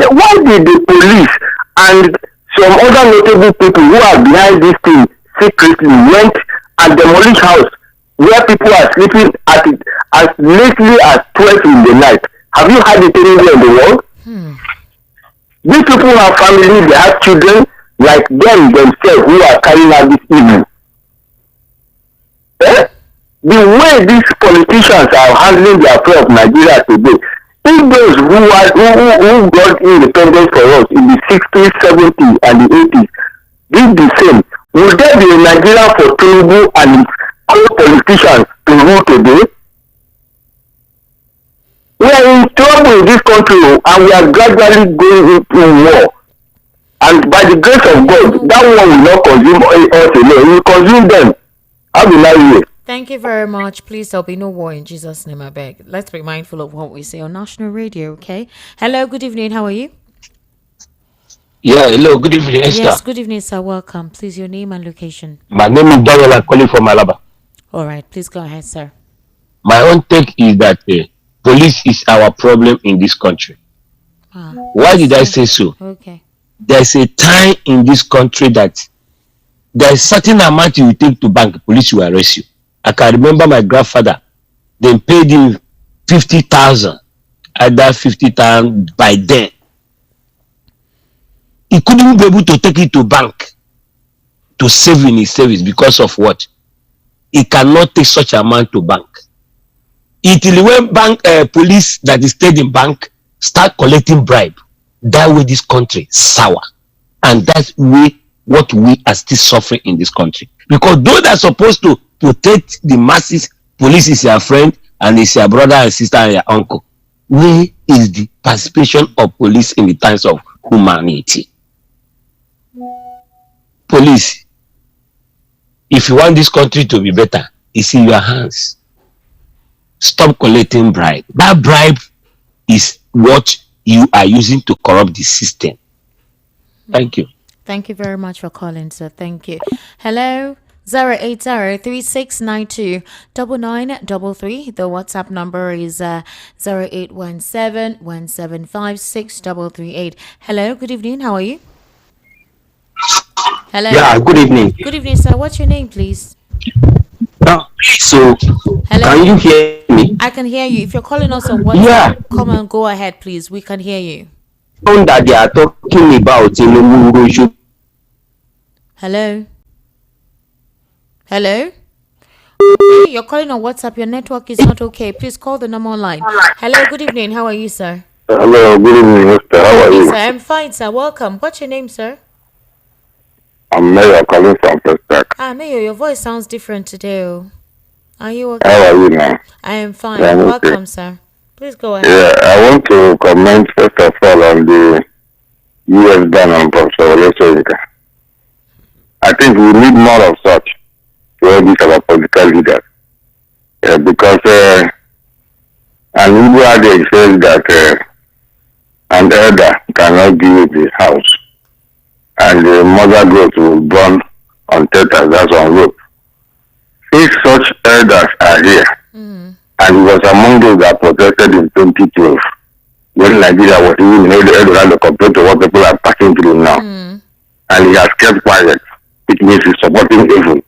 the police and some other notable people who are behind this thing secretly went and demolished house where people are sleeping at it as lately as 12 in the night? Have you had it anywhere in the world? These people have families, they have children like them themselves who are carrying out this evil. The way these politicians are handling the affair of Nigeria today, if those who got independence for us in the 60s, 70s, and the 80s did the same, would there be a Nigeria for Tinubu and other politicians to rule today? We are in trouble in this country and we are gradually going into war. And by the grace of God, that war will not consume us alone. It will consume them. Have a nice day. Thank you very much. Please, there'll be no war in Jesus' name, I beg. Let's be mindful of what we say on national radio, okay? Hello, good evening. How are you? Yeah, hello, good evening, Esther. Yes, good evening, sir. Welcome. Please, your name and location. My name is Daniel. I'm calling from Alaba. All right, please go ahead, sir. My own take is that police is our problem in this country. Why did I say so? Okay. There's a time in this country that there's certain amount you take to bank, police will arrest you. I can remember my grandfather, they paid him 50,000, either 50,000 by then. He couldn't be able to take it to bank to save in his service because of what? He cannot take such amount to bank. Until when bank police that is stayed in bank start collecting bribe, that way this country sour, and that's way what we are still suffering in this country. Because those that are supposed to protect the masses, police is your friend and is your brother and sister and your uncle. Where is the participation of police in the times of humanity? Police, if you want this country to be better, it's in your hands. Stop collecting bribe. That bribe is what you are using to corrupt the system. Thank you. Thank you very much for calling, sir. Thank you. Hello, 080-3692-9933. The WhatsApp number is 0817-1756-338. Hello, good evening. How are you? Hello. Yeah, good evening. Good evening, sir. What's your name, please? So, hello? Can you hear me? I can hear you. If you're calling us on WhatsApp, come and go ahead, please. We can hear you. That they are talking about in the Hello? Hello? Okay, you're calling on WhatsApp. Your network is not okay. Please call the number line. Hello, good evening. How are you, sir? Hello, good evening, Mr. How are you? Sir, I'm fine, sir. Welcome. What's your name, sir? I'm Mayor calling from Prestak. Mayor, your voice sounds different today. Are you okay? How are you now? I am fine. Yeah, Welcome, okay. sir. Please go ahead. Yeah, I want to comment first of all on the U.S. ban on Professor Soyinka. I think we need more of such to all these our political leaders. Because an Igbo adage says that an elder cannot give the house, and the mother goat will burn on tether, that's on rope. If such elders are here, and it was among those that protested in 2012, when Nigeria was even in Eldorado compared to what people are passing through now, and he has kept quiet, it means he's supporting evil.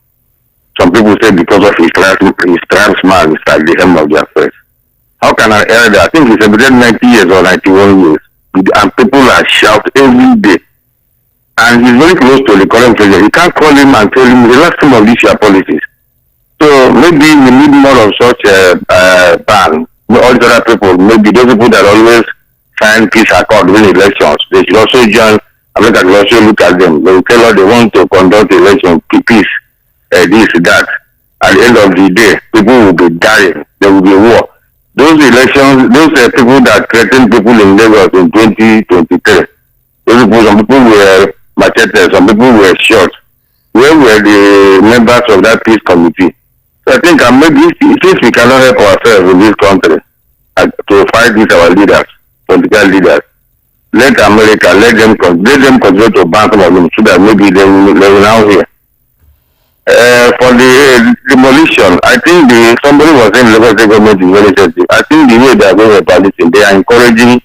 Some people say because of his trans-man is at the hem of their face. How can an elder, I think he's about 90 years or 91 years, and people are shout every day. And he's very close to the current president. You can't call him and tell him, relax some of these your policies. So maybe we need more of such ban. All the other people, maybe those people that always sign peace accord during elections, they should also join. America will also look at them. They will tell us they want to conduct election, peace, this, that. At the end of the day, people will be dying. There will be war. Those elections, those people that threatened people in Lagos in 2023, those people, some people were macheted, some people were shot. Where were the members of that peace committee? So I think maybe since we cannot help ourselves in this country to fight with our leaders, political leaders, let America, let them continue to ban some of them so that maybe they will now hear. For the demolition, I think somebody was saying the local government is very sensitive. I think the way they are going about this, they are encouraging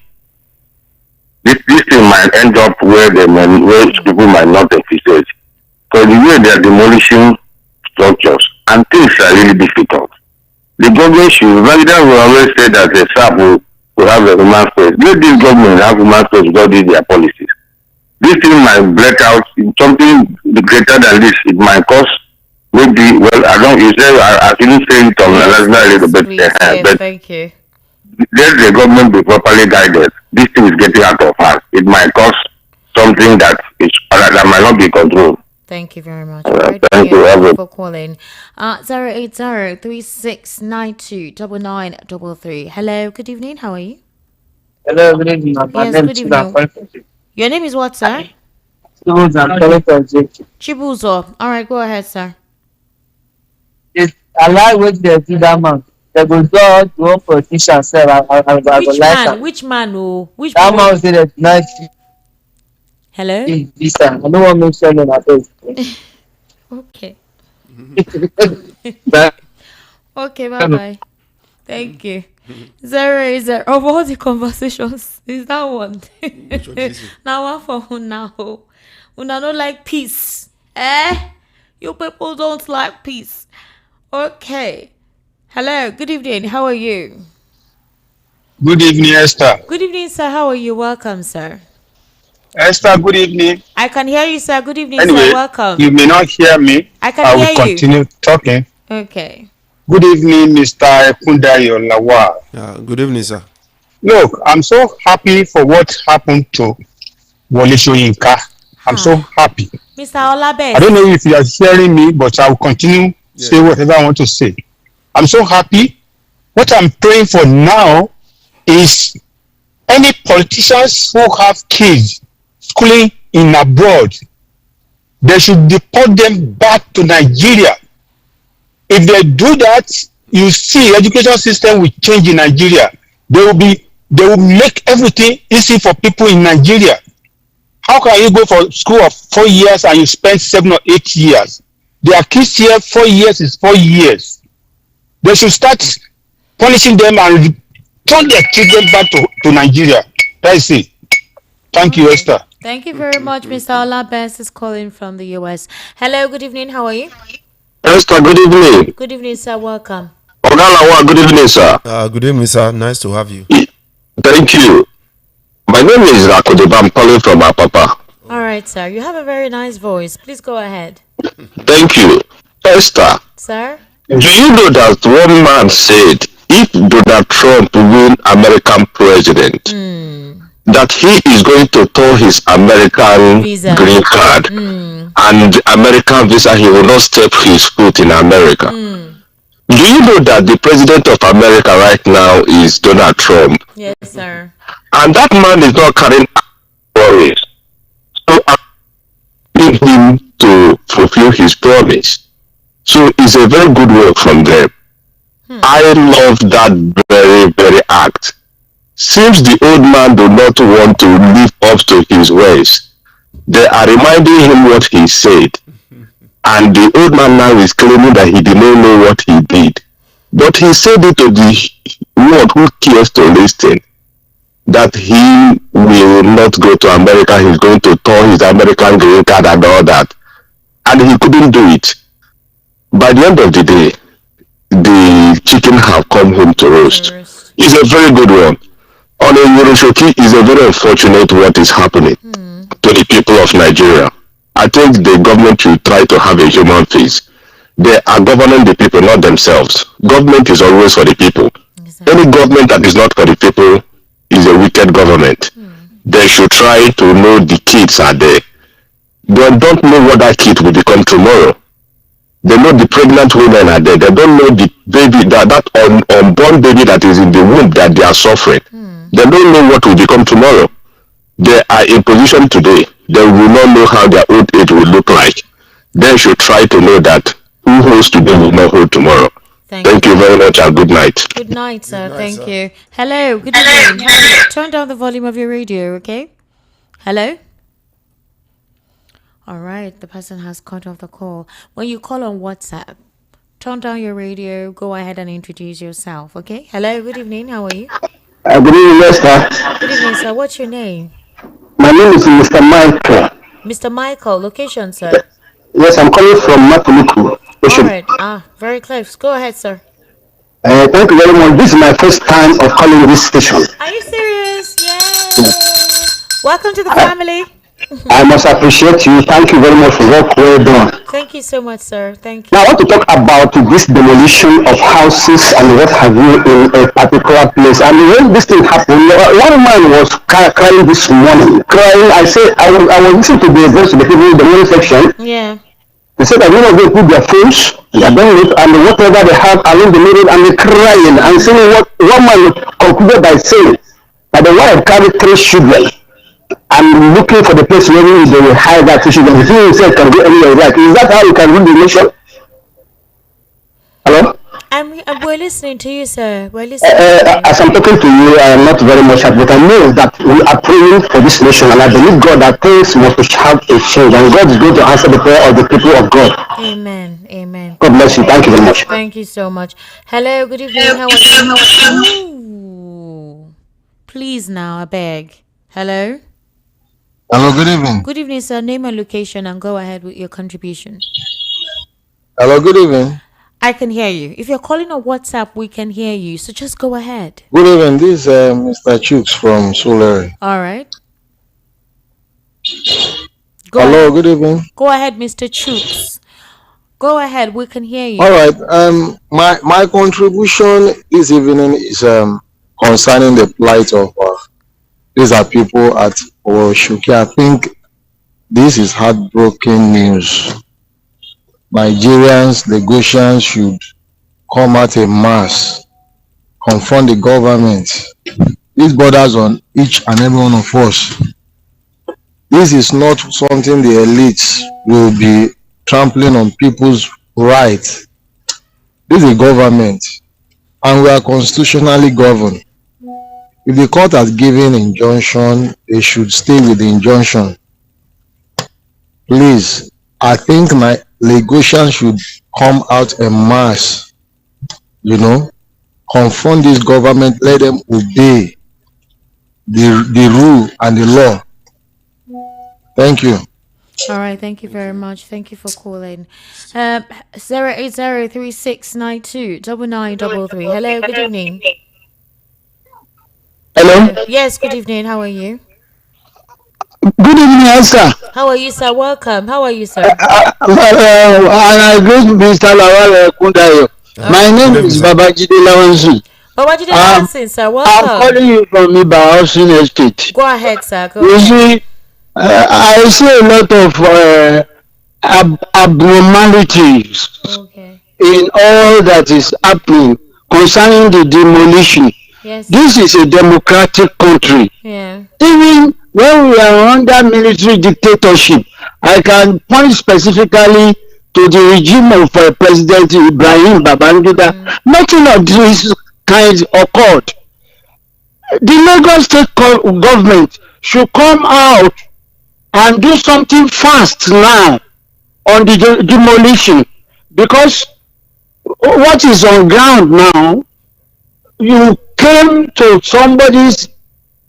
this thing might end up where people might not efficient. So the way they are demolishing structures and things are really difficult. The government should, rather will always say that the SAP will have a human space. Let this government have human space without their policies. This thing might break out something greater than this. It might cost maybe, well, I shouldn't say it on a little bit. But thank you. Let the government be properly guided. This thing is getting out of hand. It might cost something that might not be controlled. Thank you very much. Thank you for calling. 080-3692-9933. Hello, good evening. How are you? Hello, good evening. Yes, good evening. Your name is what, sir? Chibuzo. All right, go ahead, sir. I like what they do that man. They go do one politician, sir. Which man? Which that man was there tonight. Hello? This time. I don't want to mention him at all. Okay. Okay, bye-bye. Thank you. 080 of all the conversations, is that one? Now one for who now? Una don't like peace. You people don't like peace. Okay. Hello, good evening. How are you? Good evening, Esther. Good evening, sir. How are you? Welcome, sir. Esther, good evening. I can hear you, sir. Good evening, anyway, sir. Welcome. You may not hear me. I can hear you. I will continue talking. Okay. Good evening, Mr. Ekundayo Lawal. Good evening, sir. Look, I'm so happy for what happened to Wole Soyinka. I'm so happy. Mr. Olabe. I don't know if you are hearing me, but I will continue to say whatever I want to say. I'm so happy. What I'm praying for now is any politicians who have kids schooling in abroad, they should deport them back to Nigeria. If they do that, you see education system will change in Nigeria. They will make everything easy for people in Nigeria. How can you go for school of 4 years and you spend 7 or 8 years? Their kids here, 4 years is 4 years. They should start punishing them and turn their children back to Nigeria. That's it. Thank you, Esther. Thank you very much, Mr. Olabes is calling from the US. Hello, good evening. How are you? Esther, good evening. Good evening, sir. Welcome. Ogalawa, good evening, sir. Good evening, sir. Nice to have you. Thank you. My name is Rakodeba. I'm calling from Apapa. All right, sir. You have a very nice voice. Please go ahead. Thank you. Esther. Sir? Do you know that one man said if Donald Trump win American president, that he is going to turn his American visa. Green card and American visa, he will not step his foot in America. Do you know that the president of America right now is Donald Trump? Yes, sir. And that man is not carrying worries. So I'm asking him to fulfill his promise. So it's a very good work from them. I love that very, very act. Since the old man do not want to live up to his ways, they are reminding him what he said. And the old man now is claiming that he did not know what he did. But he said it to the one who cares to listen, that he will not go to America, he's going to turn his American green card and all that. And he couldn't do it. By the end of the day, the chicken have come home to roast. It's a very good one. On a Yoroshoki, it's a very unfortunate what is happening to the people of Nigeria. I think the government should try to have a human face. They are governing the people, not themselves. Government is always for the people. Any government that is not for the people is a wicked government. They should try to know the kids are there. They don't know what that kid will become tomorrow. They know the pregnant women are there. They don't know the baby, that unborn baby that is in the womb that they are suffering. They don't know what will become tomorrow. They are in position today. They will not know how their old age will look like. They should try to know that who holds today will not hold tomorrow. Thank you very much and good night. Good night, sir. Thank you. Hello, good evening. Turn down the volume of your radio, okay? Hello? All right, the person has cut off the call. When you call on WhatsApp, turn down your radio, go ahead and introduce yourself, okay? Hello, good evening. How are you? Good evening, Esther. Good evening, sir. What's your name? My name is Mr. Michael. Mr. Michael, location, sir? Yes, I'm calling from Matuluku. All right. Very close. Go ahead, sir. Thank you very much. This is my first time of calling this station. Are you serious? Yay! Welcome to the family. I must appreciate you. Thank you very much for work well done. Thank you so much, sir. Thank you. Now I want to talk about this demolition of houses and what have you in a particular place. And when this thing happened, one man was crying this morning. Crying. I was listening to the voice of the people in the morning section. Yeah. They said that one of them put their phones, their bandwidth, and whatever they have around the middle, and they're crying and saying what one man concluded by saying that the wife carried 3 children. I'm looking for the place where they will hide that issue. And he himself can go anywhere like. Is that how you can rule the nation? Hello? We're listening to you, sir. We're listening. As I'm talking to you, I am not very much happy, but I know that we are praying for this nation, and I believe God that things must have a change, and God is going to answer the prayer of the people of God. Amen. Amen. God bless you. Thank you very much. Thank you so much. Hello. Good evening. How are you? Please now, I beg. Hello. Hello, good evening. Good evening, sir. Name and location and go ahead with your contribution. Hello, good evening. I can hear you. If you're calling on WhatsApp, we can hear you. So just go ahead. Good evening. This is Mr. Chooks from Solari. All right. Hello, good evening. Go ahead, Mr. Chooks. Go ahead. We can hear you. All right. My contribution this evening is concerning the plight of these are people at Oshuki. I think this is heartbroken news. Nigerians, Lagosians should come out en masse, confront the government. This borders on each and every one of us. This is not something the elites will be trampling on people's rights. This is a government, and we are constitutionally governed. If the court has given injunction, they should stay with the injunction. Please, I think my Lagosians should come out en masse, confront this government, let them obey the rule and the law. Thank you. All right, thank you very much. Thank you for calling. 08036929933. Hello, good evening. Hello. Yes, good evening. How are you? Good evening, sir. How are you, sir? Welcome. How are you, sir? I greet Mr. Lawal Kundayo. My name is Babajide Lawansi. Babajide Lawansi, sir. Welcome. I'm calling you from Iba Housing Estate. Go ahead, sir. You see, I see a lot of abnormalities in all that is happening concerning the demolition. Yes. This is a democratic country. Yeah. Even when we are under military dictatorship, I can point specifically to the regime of President Ibrahim Babangida. Nothing of this kind occurred. The Lagos state government should come out and do something fast now on the demolition, because what is on ground now, you came to somebody's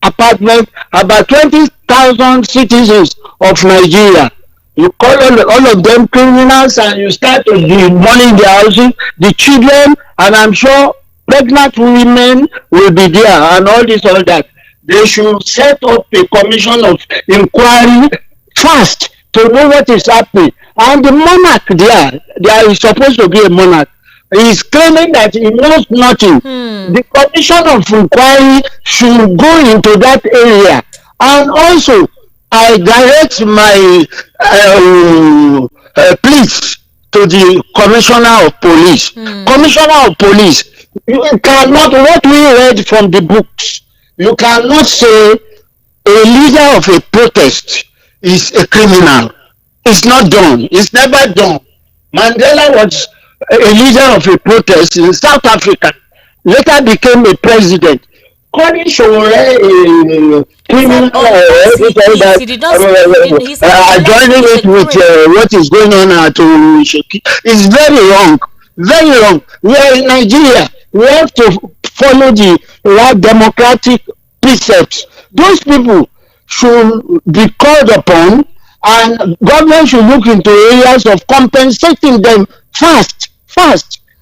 apartment, about 20,000 citizens of Nigeria. You call all of them criminals and you start to demolish their houses, the children, and I'm sure pregnant women will be there and all this, all that. They should set up a commission of inquiry fast to know what is happening. And the monarch there is supposed to be a monarch. He is claiming that he knows nothing. The commission of inquiry should go into that area. And also, I direct my pleas to the commissioner of police. Commissioner of police, you cannot, what we read from the books, you cannot say a leader of a protest is a criminal. It's not done. It's never done. Mandela was a leader of a protest in South Africa, later became a president. Calling Shore a criminal, joining it with what is going on at Shoki is very wrong. Very wrong. We are in Nigeria. We have to follow the right democratic precepts. Those people should be called upon, and government should look into areas of compensating them fast,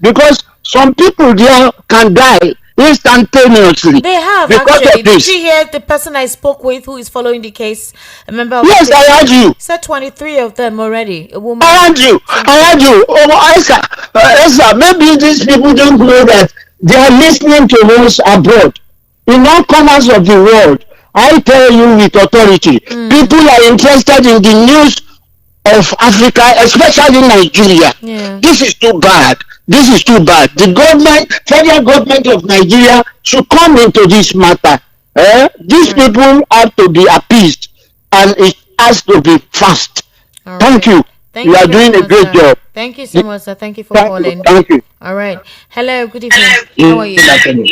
because some people there can die instantaneously. They have actually. Did you hear the person I spoke with who is following the case? A member of yes, I heard you. Said 23 of them already. A woman. I heard you. Oh, Esther, maybe these people don't know that they are listening to us abroad, in all corners of the world. I tell you with authority, people are interested in the news of Africa, especially Nigeria. Yeah. This is too bad. This is too bad. The government, federal government of Nigeria should come into this matter. These people have to be appeased, and it has to be fast. All Thank right. you. Thank you are doing a great job. Thank you so much, sir. Thank you for calling. Thank you. All right. Hello, good evening. How are you? Turn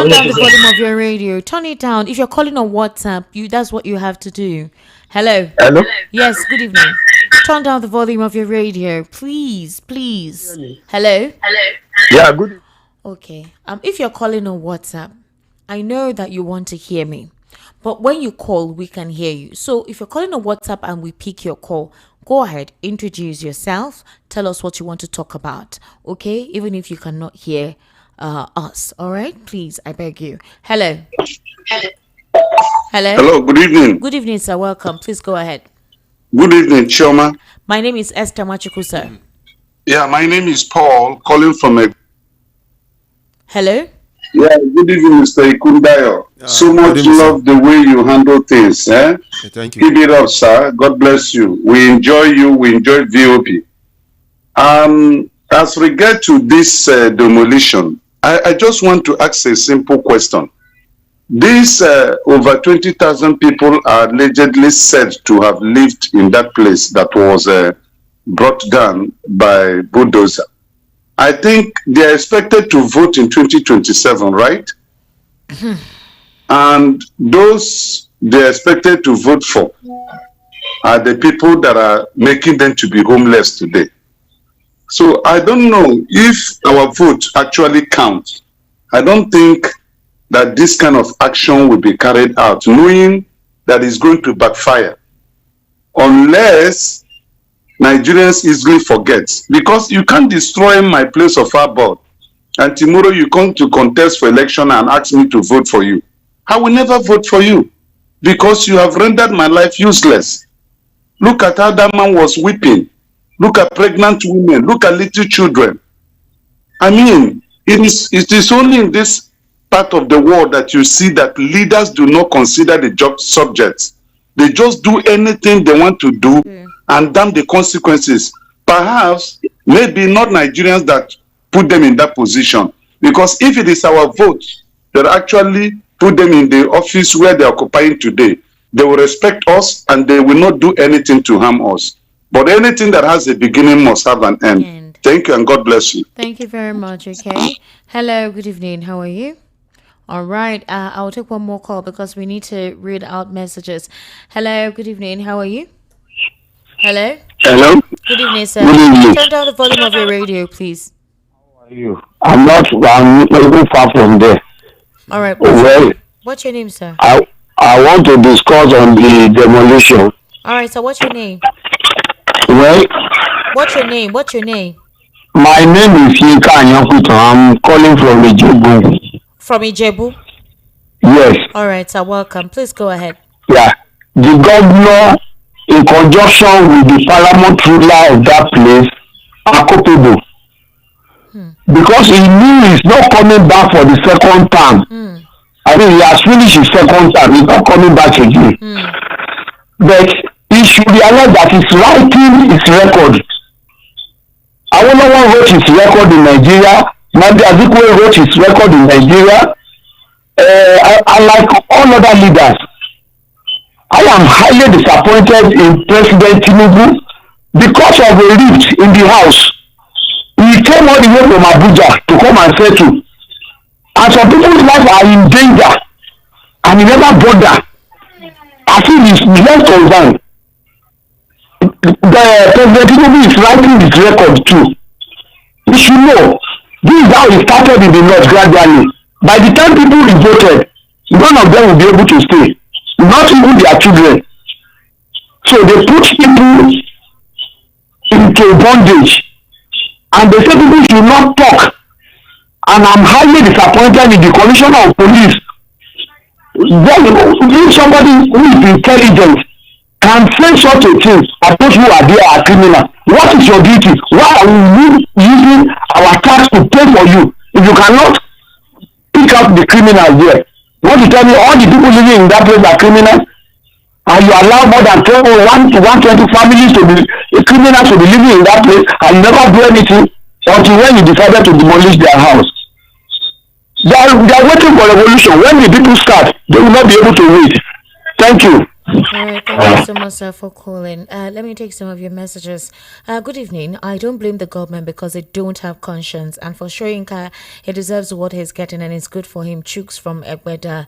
down the volume of your radio. Turn it down. If you're calling on WhatsApp, that's what you have to do. Hello. Hello. Yes, good evening. Turn down the volume of your radio, please. Hello. Yeah, good. Okay. If you're calling on WhatsApp, I know that you want to hear me, but when you call, we can hear you. So if you're calling on WhatsApp and we pick your call, go ahead, introduce yourself, tell us what you want to talk about, okay? Even if you cannot hear us, all right? Please, I beg you. Hello. Hello, good evening. Good evening, sir. Welcome. Please go ahead. Good evening, Chioma. My name is Esther Machuku, sir. Yeah, my name is Paul, calling from a... Hello? Yeah, good evening, Mr. Ikundayo. So much love the way you handle things. Yeah, thank you. Keep it up, sir. God bless you. We enjoy you. We enjoy VOP. As regard to this demolition, I just want to ask a simple question. These over 20,000 people are allegedly said to have lived in that place that was brought down by bulldozer. I think they are expected to vote in 2027, right? And those they are expected to vote for are the people that are making them to be homeless today. So I don't know if our vote actually counts. I don't think that this kind of action will be carried out, knowing that it's going to backfire, unless Nigerians easily forget. Because you can't destroy my place of abode, and tomorrow you come to contest for election and ask me to vote for you. I will never vote for you, because you have rendered my life useless. Look at how that man was weeping. Look at pregnant women. Look at little children. I mean, it is only in this part of the world that you see that leaders do not consider the job subjects. They just do anything they want to do and damn the consequences. Perhaps, maybe not Nigerians that put them in that position. Because if it is our vote that actually put them in the office where they are occupying today, they will respect us and they will not do anything to harm us. But anything that has a beginning must have an end. Thank you and God bless you. Thank you very much. Okay. Hello, good evening. How are you? All right. I'll take one more call because we need to read out messages. Hello, good evening. How are you? Hello? Hello? Good evening, sir. Good evening. Turn down the volume of your radio, please. How are you? I'm not even far from there. All right. What's your name, sir? I want to discuss on the demolition. All right, so what's your name? Well, What's your name? What's your name? my name is Soyinka Anyakuto. I'm calling from Ijebu. From Ijebu? Yes. All right, sir. Welcome. Please go ahead. Yeah. The governor, in conjunction with the paramount ruler of that place, are culpable. Because he knew he's not coming back for the second term. I mean, he has finished his second term. He's not coming back again. But he should realize that he's writing his record. Awolowo wrote his record in Nigeria. Nnamdi Azikiwe wrote his record in Nigeria. Unlike all other leaders, I am highly disappointed in President Tinubu because of a rift in the house. He came all the way from Abuja to come and settle. And some people's lives are in danger. And he never bothered. I feel he's less concerned. The President Tinubu is writing his record too. You should know, this is how he started in the north gradually. By the time people voted, none of them will be able to stay. Not even their children. So they put people into bondage. And they say people should not talk. And I'm highly disappointed in the commissioner of police. Then, if somebody who is intelligent can say such a thing, and those who are there are criminals, what is your duty? Why are we using our tax to pay for you if you cannot pick up the criminals there? Want to tell me all the people living in that place are criminals? And you allow more than 1 to 120 families to be criminals to be living in that place and never do anything until when you decided to demolish their house. They are waiting for revolution. When the people start, they will not be able to wait. Thank you. All right, thank you so much, sir, for calling. Let me take some of your messages. Good evening. I don't blame the government because they don't have conscience. And for Soyinka, he deserves what he's getting and it's good for him. Chooks from Egbeda.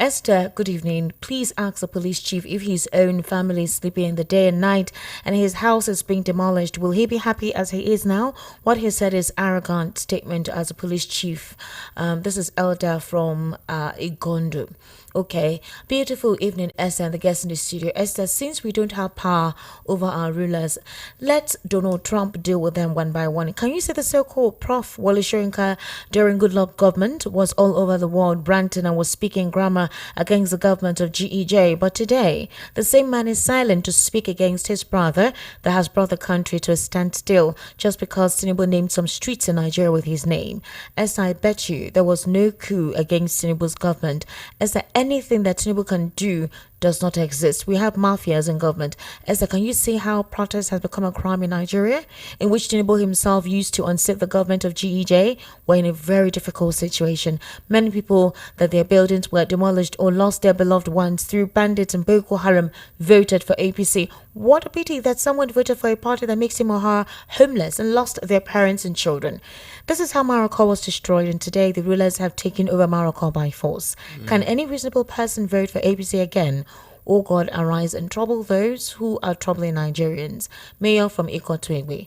Esther, good evening. Please ask the police chief if his own family is sleeping in the day and night and his house is being demolished. Will he be happy as he is now? What he said is arrogant statement as a police chief. This is Elder from Igondo. Okay, beautiful evening, Esther and the guests in the studio. Esther, since we don't have power over our rulers, let Donald Trump deal with them one by one. Can you say the so-called Prof. Wole Soyinka during Goodluck government was all over the world, ranting and was speaking grammar against the government of GEJ, but today the same man is silent to speak against his brother that has brought the country to a standstill just because Tinubu named some streets in Nigeria with his name. Esther, I bet you there was no coup against Tinubu's government. Is there anything that Tinubu can do does not exist. We have mafias in government. Esther, can you see how protest has become a crime in Nigeria, in which Tinubu himself used to unseat the government of GEJ? We're in a very difficult situation. Many people that their buildings were demolished or lost their beloved ones through bandits and Boko Haram voted for APC. What a pity that someone voted for a party that makes him or her homeless and lost their parents and children. This is how Morocco was destroyed, and today the rulers have taken over Morocco by force. Can any reasonable person vote for APC again? Oh God, arise and trouble those who are troubling Nigerians. Mayor from Ikotwegwe.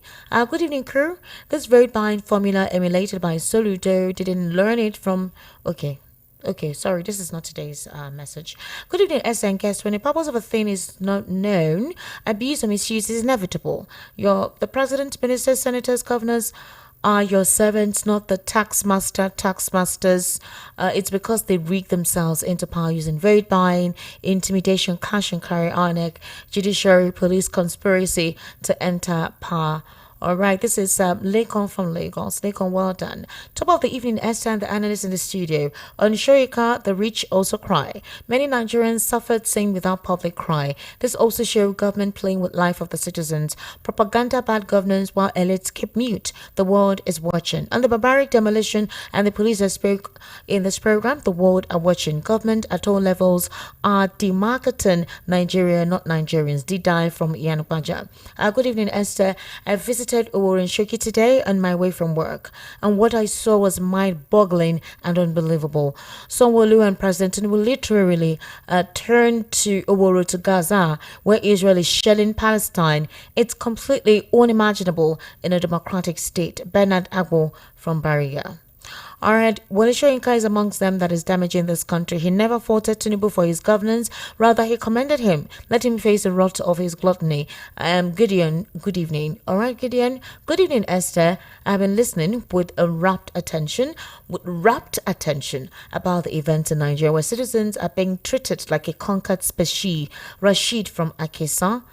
Good evening, crew. This vote buying formula emulated by Soludo didn't learn it from... Okay, sorry, this is not today's message. Good evening, SN guests. When the purpose of a thing is not known, abuse or misuse is inevitable. The president, ministers, senators, governors are your servants, not the taxmasters. It's because they rig themselves into power using vote buying, intimidation, cash and carry arnic, judiciary, police conspiracy to enter power. All right, this is Lekon from Lagos. Lekon, well done. Top of the evening, Esther and the analyst in the studio. On Soyinka, the rich also cry. Many Nigerians suffered saying without public cry. This also shows government playing with life of the citizens. Propaganda, bad governance, while elites keep mute. The world is watching. And the barbaric demolition and the police that spoke in this program, the world are watching. Government at all levels are demarketing Nigeria, not Nigerians. Didai from Ian Baja. Good evening, Esther. I visited Oworensoki today on my way from work, and what I saw was mind-boggling and unbelievable. Sanwo-Olu and President Tinubu literally turned to Oworo, to Gaza, where Israel is shelling Palestine. It's completely unimaginable in a democratic state. Bernard Agbo from Bariga. All right, Wole Soyinka is amongst them that is damaging this country. He never faulted Tinubu for his governance. Rather, he commended him. Let him face the rot of his gluttony. Gideon, good evening. All right, Gideon. Good evening, Esther. I've been listening with rapt attention about the events in Nigeria where citizens are being treated like a conquered species. Rashid from Akesa.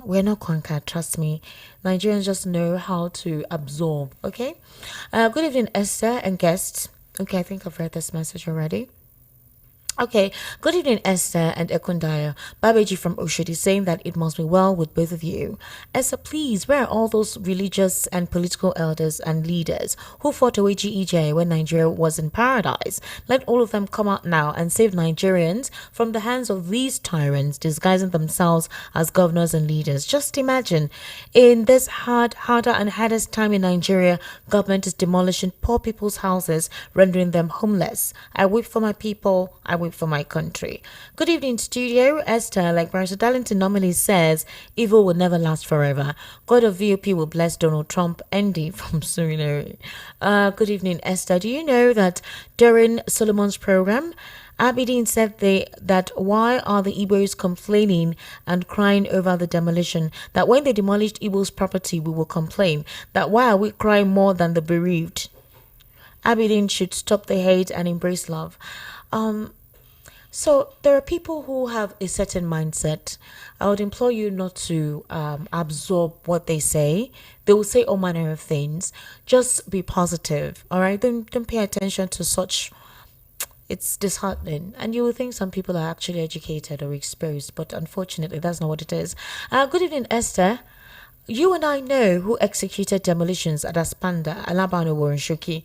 We're not conquered, trust me. Nigerians just know how to absorb, okay? Good evening, Esther and guests. Okay, I think I've read this message already. Okay, good evening, Esther and Ekundaya. Babaji from Oshodi saying that it must be well with both of you. Esther, please, where are all those religious and political elders and leaders who fought away GEJ when Nigeria was in paradise? Let all of them come out now and save Nigerians from the hands of these tyrants disguising themselves as governors and leaders. Just imagine, in this harder and hardest time in Nigeria, government is demolishing poor people's houses, rendering them homeless. I weep for my people. I weep for my country. Good evening, studio. Esther, like Barrister Darlington normally says, evil will never last forever. God of VOP will bless Donald Trump. Andy from Suriname. Good evening, Esther. Do you know that during Solomon's program, Abidin said that why are the Igbos complaining and crying over the demolition? That when they demolished Igbo's property, we will complain. That why are we crying more than the bereaved? Abidin should stop the hate and embrace love. So there are people who have a certain mindset. I would implore you not to absorb what they say. They will say all manner of things. Just be positive, all right? Don't pay attention to such. It's disheartening. And you will think some people are actually educated or exposed, but unfortunately, that's not what it is. Good evening, Esther. You and I know who executed demolitions at Aspanda, Alabama, Oworensoki.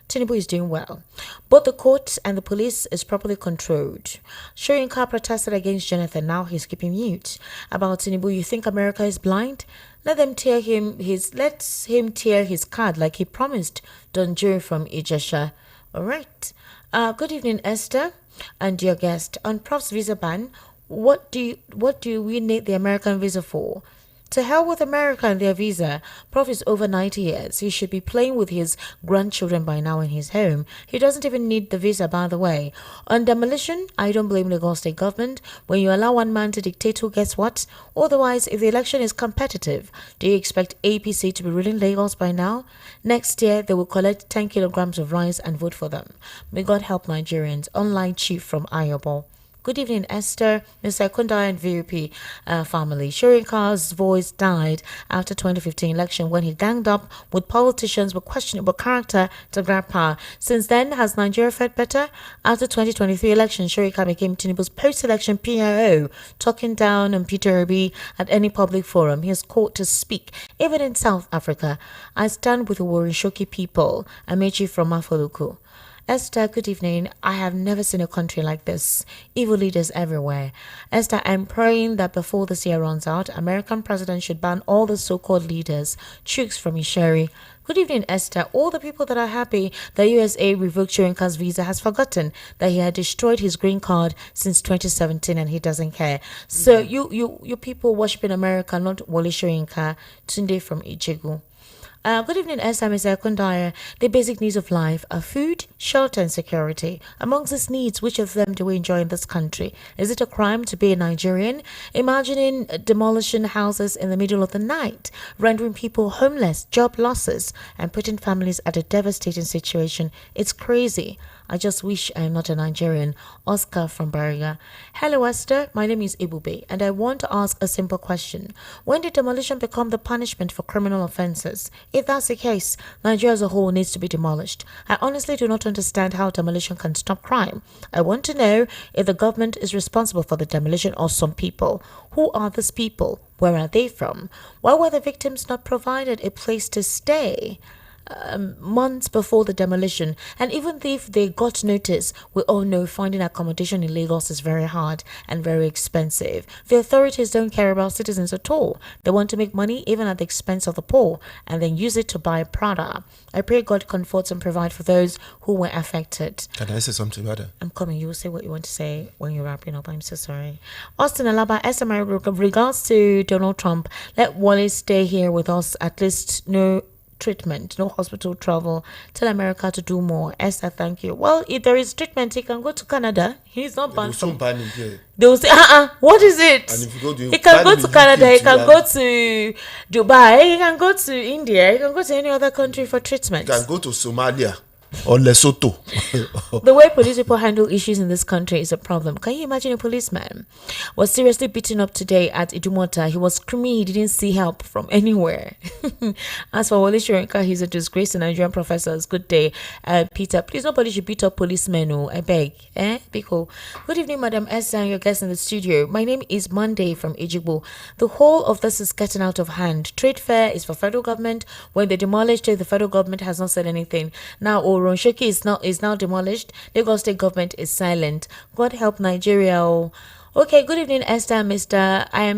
Tinubu is doing well. Both the courts and the police is properly controlled. Soyinka protested against Jonathan. Now he's keeping mute. About Tinubu, you think America is blind? Let him tear his card like he promised Don Joe from Ijesha. All right. Good evening, Esther and dear guest. On Prof's visa ban, what do we need the American visa for? To hell with America and their visa. Prof is over 90 years. He should be playing with his grandchildren by now in his home. He doesn't even need the visa, by the way. On demolition, I don't blame Lagos State government. When you allow one man to dictate who gets what? Otherwise, if the election is competitive, do you expect APC to be ruling Lagos by now? Next year, they will collect 10 kilograms of rice and vote for them. May God help Nigerians. Online Chief from Ayobo. Good evening, Esther, Mr. Kunda and VUP family. Soyinka's voice died after 2015 election when he ganged up with politicians with questionable character to grab power. Since then, has Nigeria fared better? After 2023 election, Soyinka became Tinubu's post-election PIO, talking down on Peter Obi at any public forum. He is called to speak, even in South Africa. I stand with the Worishoki people. Amechi from Mafoluku. Esther, good evening. I have never seen a country like this. Evil leaders everywhere. Esther, I'm praying that before this year runs out, American president should ban all the so-called leaders, chooks from Isheri. Good evening, Esther. All the people that are happy that USA revoked Soyinka's visa has forgotten that he had destroyed his green card since 2017 and he doesn't care. So you people worshiping America, not Wole Soyinka. Tunde from Ichegu. Good evening, Esther, Mr. Kundaya. The basic needs of life are food, shelter, and security. Amongst these needs, which of them do we enjoy in this country? Is it a crime to be a Nigerian? Imagining demolishing houses in the middle of the night, rendering people homeless, job losses, and putting families at a devastating situation. It's crazy. I just wish I'm not a Nigerian. Oscar from Bariga. Hello, Esther. My name is Ibube, and I want to ask a simple question. When did demolition become the punishment for criminal offenses? If that's the case, Nigeria as a whole needs to be demolished. I honestly do not understand how demolition can stop crime. I want to know if the government is responsible for the demolition or some people. Who are these people? Where are they from? Why were the victims not provided a place to stay months before the demolition? And even if they got notice, we all know finding accommodation in Lagos is very hard and very expensive. The authorities don't care about citizens at all. They want to make money even at the expense of the poor and then use it to buy Prada. I pray God comforts and provide for those who were affected. Can I say something about that? I'm coming. You will say what you want to say when you're wrapping up. I'm so sorry. Austin Alaba, SMI, regards to Donald Trump, let Wole stay here with us, at least no treatment, no hospital travel. Tell America to do more. Esther, thank you. Well, if there is treatment, he can go to Canada. He's not banned from. They will say, what is it? And if you go to, he can go to Canada, he can go to Dubai, he can go to India, he can go to any other country for treatment. He can go to Somalia or Lesotho. The way police people handle issues in this country is a problem. Can you imagine a policeman was seriously beaten up today at Idumota? He was screaming he didn't see help from anywhere. As for Wole Soyinka, he's a disgrace to Nigerian professors. Good day, Peter. Please, nobody should beat up policemen. Oh, I beg. Because good evening, Madam Esther, and your guest in the studio. My name is Monday from Ejigbo. The whole of this is getting out of hand. Trade fair is for federal government. When they demolished it, the federal government has not said anything. Now, Ronsheki is now demolished. Lagos State government is silent. God help Nigeria. Okay, good evening, Esther. I am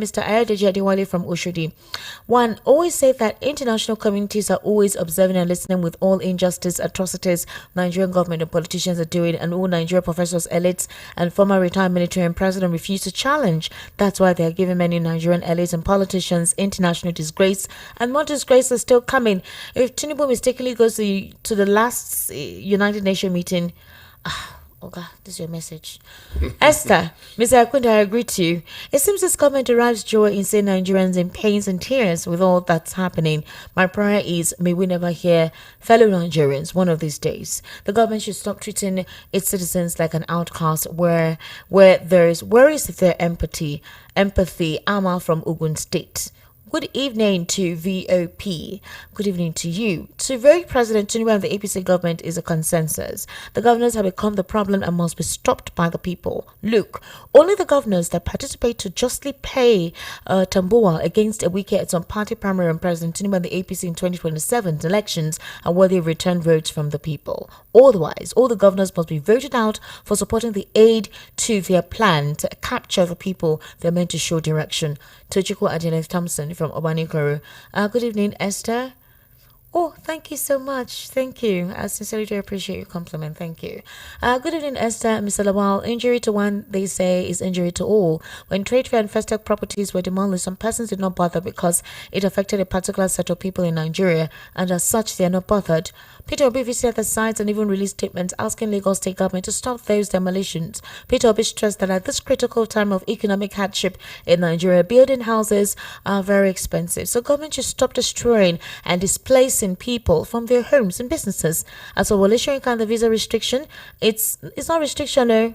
Mr. Ayadeji Adewale from Oshodi. One, always say that international communities are always observing and listening with all injustice, atrocities Nigerian government and politicians are doing, and all Nigerian professors, elites, and former retired military and president refuse to challenge. That's why they are giving many Nigerian elites and politicians international disgrace, and more disgrace is still coming. If Tinubu mistakenly goes to the last United Nations meeting, oh God, this is your message. Esther, Mr. Akunda, I agree to you. It seems this government derives joy in seeing Nigerians in pains and tears with all that's happening. My prayer is, may we never hear fellow Nigerians one of these days. The government should stop treating its citizens like an outcast where is their empathy? Amma from Ogun State. Good evening to VOP. Good evening to you. To vote President Tinubu and the APC government is a consensus. The governors have become the problem and must be stopped by the people. Look, only the governors that participate to justly pay Tambuwal against a Wike at some party primary and President Tinubu and the APC in 2027 elections are worthy of return votes from the people. Otherwise, all the governors must be voted out for supporting the aid to their plan to capture the people they're meant to show direction. Tochiko Adelis Thompson from Obanikoro. Good evening, Esther. Oh, thank you so much. Thank you. I sincerely do appreciate your compliment. Thank you. Good evening, Esther. Mr. Lawal. Injury to one, they say, is injury to all. When trade fair and festac properties were demolished, some persons did not bother because it affected a particular set of people in Nigeria, and as such, they are not bothered. Peter Obi visited the sites and even released statements asking Lagos State government to stop those demolitions. Peter Obi stressed that at this critical time of economic hardship in Nigeria, building houses are very expensive. So government should stop destroying and displacing people from their homes and businesses. As for Wole Soyinka and the visa restriction, it's not restriction, no.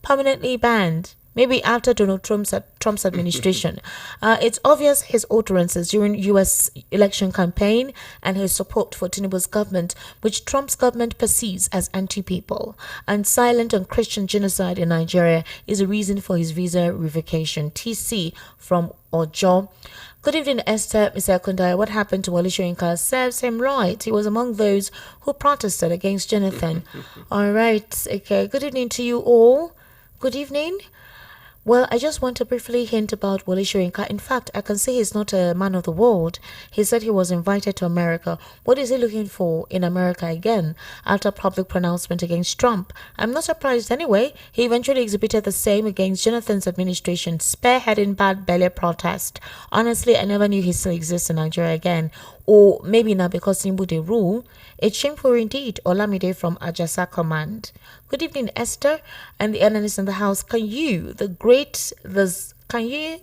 permanently banned. Maybe after Donald Trump's administration. It's obvious his utterances during U.S. election campaign and his support for Tinubu's government, which Trump's government perceives as anti-people, and silent on Christian genocide in Nigeria is a reason for his visa revocation. TC from Ojo. Good evening, Esther. Mr. Akundaya, what happened to Wole Soyinka serves him right. He was among those who protested against Jonathan. All right. Okay. Good evening to you all. Good evening. Well, I just want to briefly hint about Wole Soyinka. In fact, I can say he's not a man of the world. He said he was invited to America. What is he looking for in America again after public pronouncement against Trump? I'm not surprised anyway. He eventually exhibited the same against Jonathan's administration, spearheading bad belly protest. Honestly, I never knew he still exists in Nigeria again. Or maybe not because Tinubu they rule. It's shameful indeed. Olamide from Ajasa Command. Good evening, Esther and the analysts in the house. Can you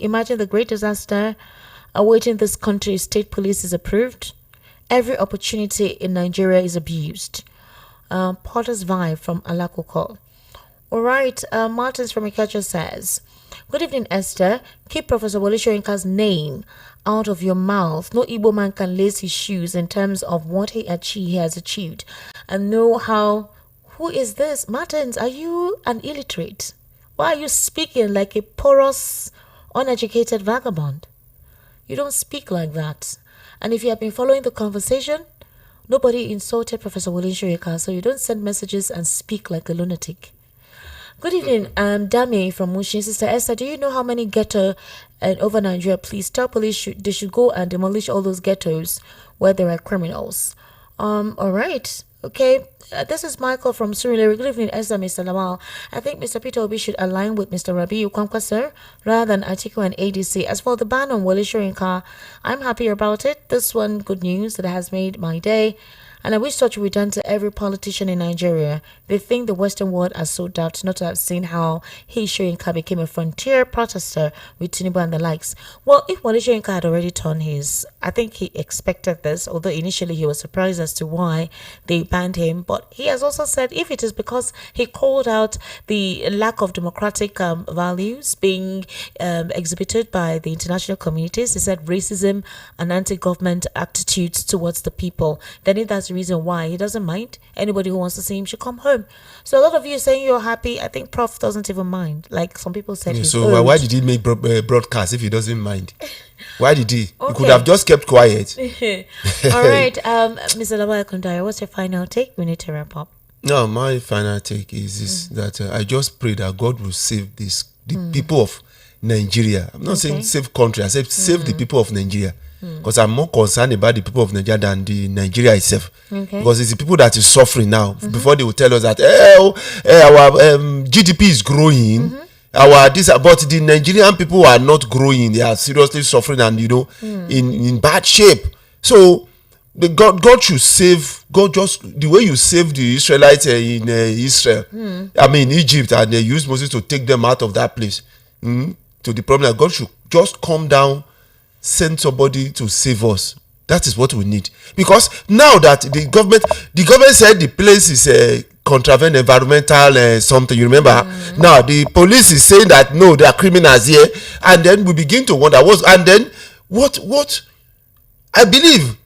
imagine the great disaster awaiting this country if state police is approved? Every opportunity in Nigeria is abused. Potter's Vibe from Alakoko. All right, Martins from Ikacha says, good evening, Esther. Keep Professor Wole Soyinka's name out of your mouth. No Igbo man can lace his shoes in terms of what he has achieved. And know how... Who is this? Martins, are you an illiterate? Why are you speaking like a porous, uneducated vagabond? You don't speak like that. And if you have been following the conversation, nobody insulted Professor Wole Soyinka, so you don't send messages and speak like a lunatic. Good evening, Dami from Mushin. Sister Esther, do you know how many ghetto over Nigeria? Please tell police they should go and demolish all those ghettos where there are criminals. All right. Okay, this is Michael from Surulere. Good evening, Esther, Mr. Lamal. I think Mr. Peter Obi should align with Mr. Rabiu Kwankwaser rather than Atiku and ADC. As for the ban on Wole Soyinka, I'm happy about it. This one, good news that has made my day. And I wish such would be done to every politician in Nigeria. They think the Western world are so daft not to have seen how Soyinka became a frontier protester with Tinubu and the likes. Well, if Wole Soyinka had already done his, I think he expected this, although initially he was surprised as to why they banned him. But he has also said if it is because he called out the lack of democratic values being exhibited by the international communities, he said racism and anti-government attitudes towards the people, then if that's the reason why he doesn't mind, anybody who wants to see him should come home. So a lot of you saying you're happy, I think Prof doesn't even mind. Like some people said. Yeah, so why did he make broadcast if he doesn't mind? Why did he? Okay. He could have just kept quiet. All right, Mr. Lawal Kundaya, what's your final take? We need to wrap up. No, my final take is that I just pray that God will save the people of Nigeria. I'm not saying save country. I said save the people of Nigeria. Because I'm more concerned about the people of Nigeria than the Nigeria itself. Because it's the people that is suffering now. Before they will tell us that our GDP is growing, but the Nigerian people are not growing. They are seriously suffering and in bad shape. So God should save. God just the way you saved the Israelites in Israel. Egypt, and they used Moses to take them out of that place. To the problem that God should just come down. Send somebody to save us. That is what we need. Because now that the government said the place is a contravene environmental something, you remember? Now the police is saying that no, there are criminals here, and then we begin to wonder what I believe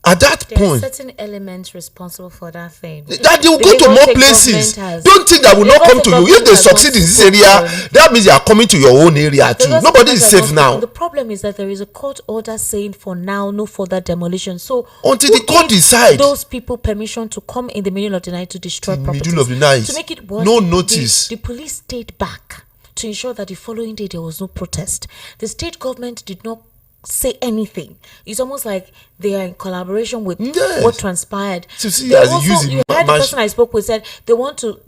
at that point. There are certain elements responsible for that thing. That they will go to more places. Don't think that will not come to you. If they succeed in this area, that means they are coming to your own area too. Nobody is safe now. The problem is that there is a court order saying for now no further demolition. So until the court decides, those people permission to come in the middle of the night to destroy properties. Middle of the night. To make it worse, no notice. The police stayed back to ensure that the following day there was no protest. The state government did not say anything. It's almost like they are in collaboration with what transpired. So see, you heard the person I spoke with said they want to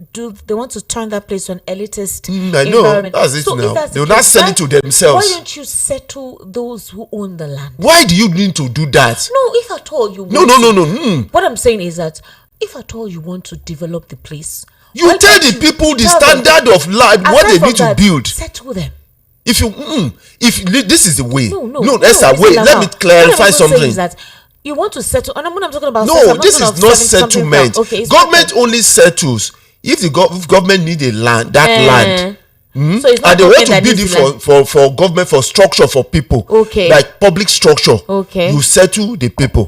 turn that place to an elitist environment. That's it now. They will not sell it to themselves. Why don't you settle those who own the land? Why do you need to do that? No, if at all you want no. What I'm saying is that if at all you want to develop the place, you tell the people the standard of life, what they need to build. Settle them. If this is the way, Esther, wait. Let me clarify something. That you want to settle, and when I'm talking about, this is not settlement. Okay, government only settles if the government need a land, land. So it's not and they want to that build it for government, for structure, for people, like public structure. You settle the people.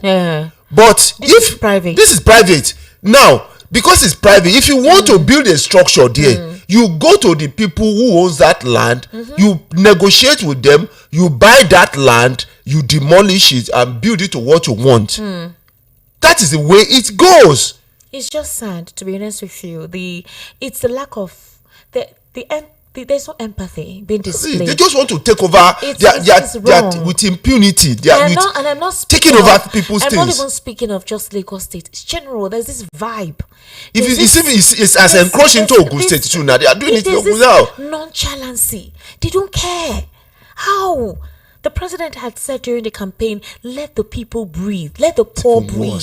But this is private now, because it's private, if you want to build a structure there, you go to the people who owns that land, you negotiate with them, you buy that land, you demolish it and build it to what you want. That is the way it goes. It's just sad, to be honest with you. It's the lack of there's no empathy being displayed. They just want to take over. They're with impunity. I'm not taking over people's things. I'm not even speaking of just Lagos State. It's general. There's this vibe. It's as encroaching into Ogun State too now. They are doing it without nonchalancy. They don't care. How? The president had said during the campaign, let the people breathe, let the poor breathe.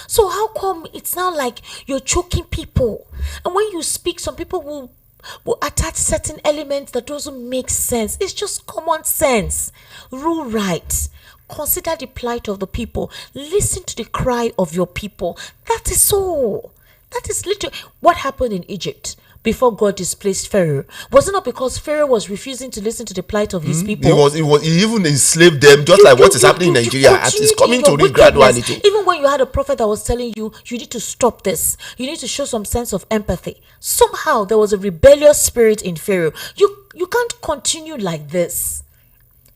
So how come it's not like you're choking people? And when you speak, some people will attach certain elements that doesn't make sense. It's just common sense. Rule right. Consider the plight of the people. Listen to the cry of your people. That is all. That is literally what happened in Egypt before God displaced Pharaoh. Was it not because Pharaoh was refusing to listen to the plight of his people? He even enslaved them, just like what is happening in Nigeria. It's coming to read gradually. Even when you had a prophet that was telling you, you need to stop this. You need to show some sense of empathy. Somehow there was a rebellious spirit in Pharaoh. You can't continue like this.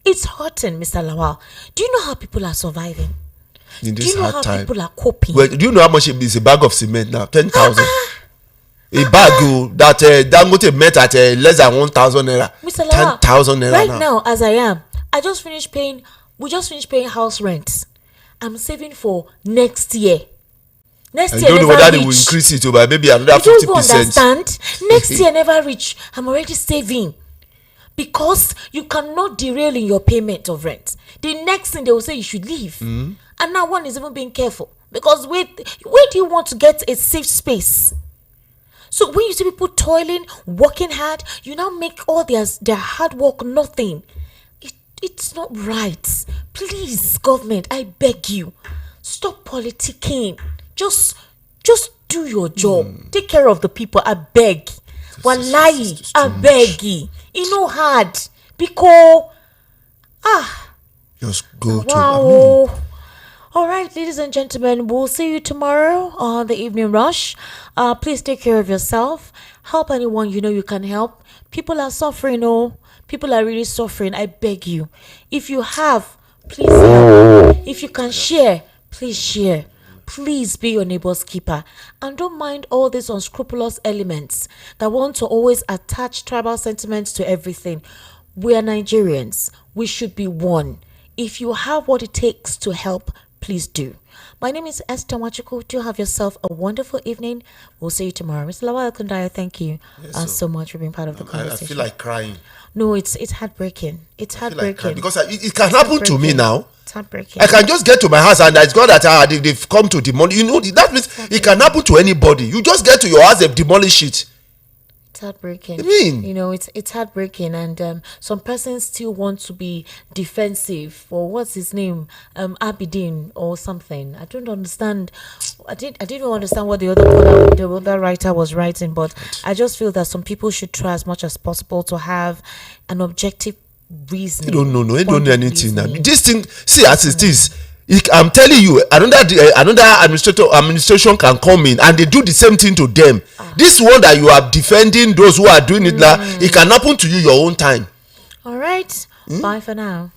It's hurting, Mr. Lawal. Do you know how people are surviving? In this do you know hard how time, people are coping? Well, do you know how much is a bag of cement now? 10,000. A bag that Dangote met at less than 1,000 naira. 10,000 naira right now, as I am, we just finished paying house rent. I'm saving for next year. Next year, I don't know whether they will increase it by maybe another 50%. You don't understand? Next year never reach. I'm already saving. Because you cannot derail in your payment of rent. The next thing they will say you should leave. And now one is even being careful. Because where do you want to get a safe space? So when you see people toiling, working hard, you now make all their hard work nothing. It's not right. Please, government, I beg you. Stop politicking. Just do your job. Take care of the people. I beg. Wallahi, I beg you. It's no hard. Because just go to all right, ladies and gentlemen, we'll see you tomorrow on the evening rush. Please take care of yourself. Help anyone you know you can help. People are suffering. People are really suffering. I beg you. If you have, please help. If you can share, please share. Please be your neighbor's keeper. And don't mind all these unscrupulous elements that want to always attach tribal sentiments to everything. We are Nigerians. We should be one. If you have what it takes to help, please do. My name is Esther Machuku. Do have yourself a wonderful evening. We'll see you tomorrow. Mr. Lawal Kundaya, thank you so much for being part of the conversation. I feel like crying. No, it's heartbreaking. It's heartbreaking. Like because it can happen to me now. It's heartbreaking. I can just get to my house and it's not that they've come to demolish. You know, that means it can happen to anybody. You just get to your house, they've demolished it. It's heartbreaking. I mean, it's heartbreaking, and some persons still want to be defensive. Or what's his name, Abidin or something. I don't understand. I didn't understand what the other writer was writing, but I just feel that some people should try as much as possible to have an objective reason. You don't know. You don't know anything. This thing, see as it is. I'm telling you, another administration can come in and they do the same thing to them. This one that you are defending, those who are doing it now, it can happen to you your own time. All right. Bye for now.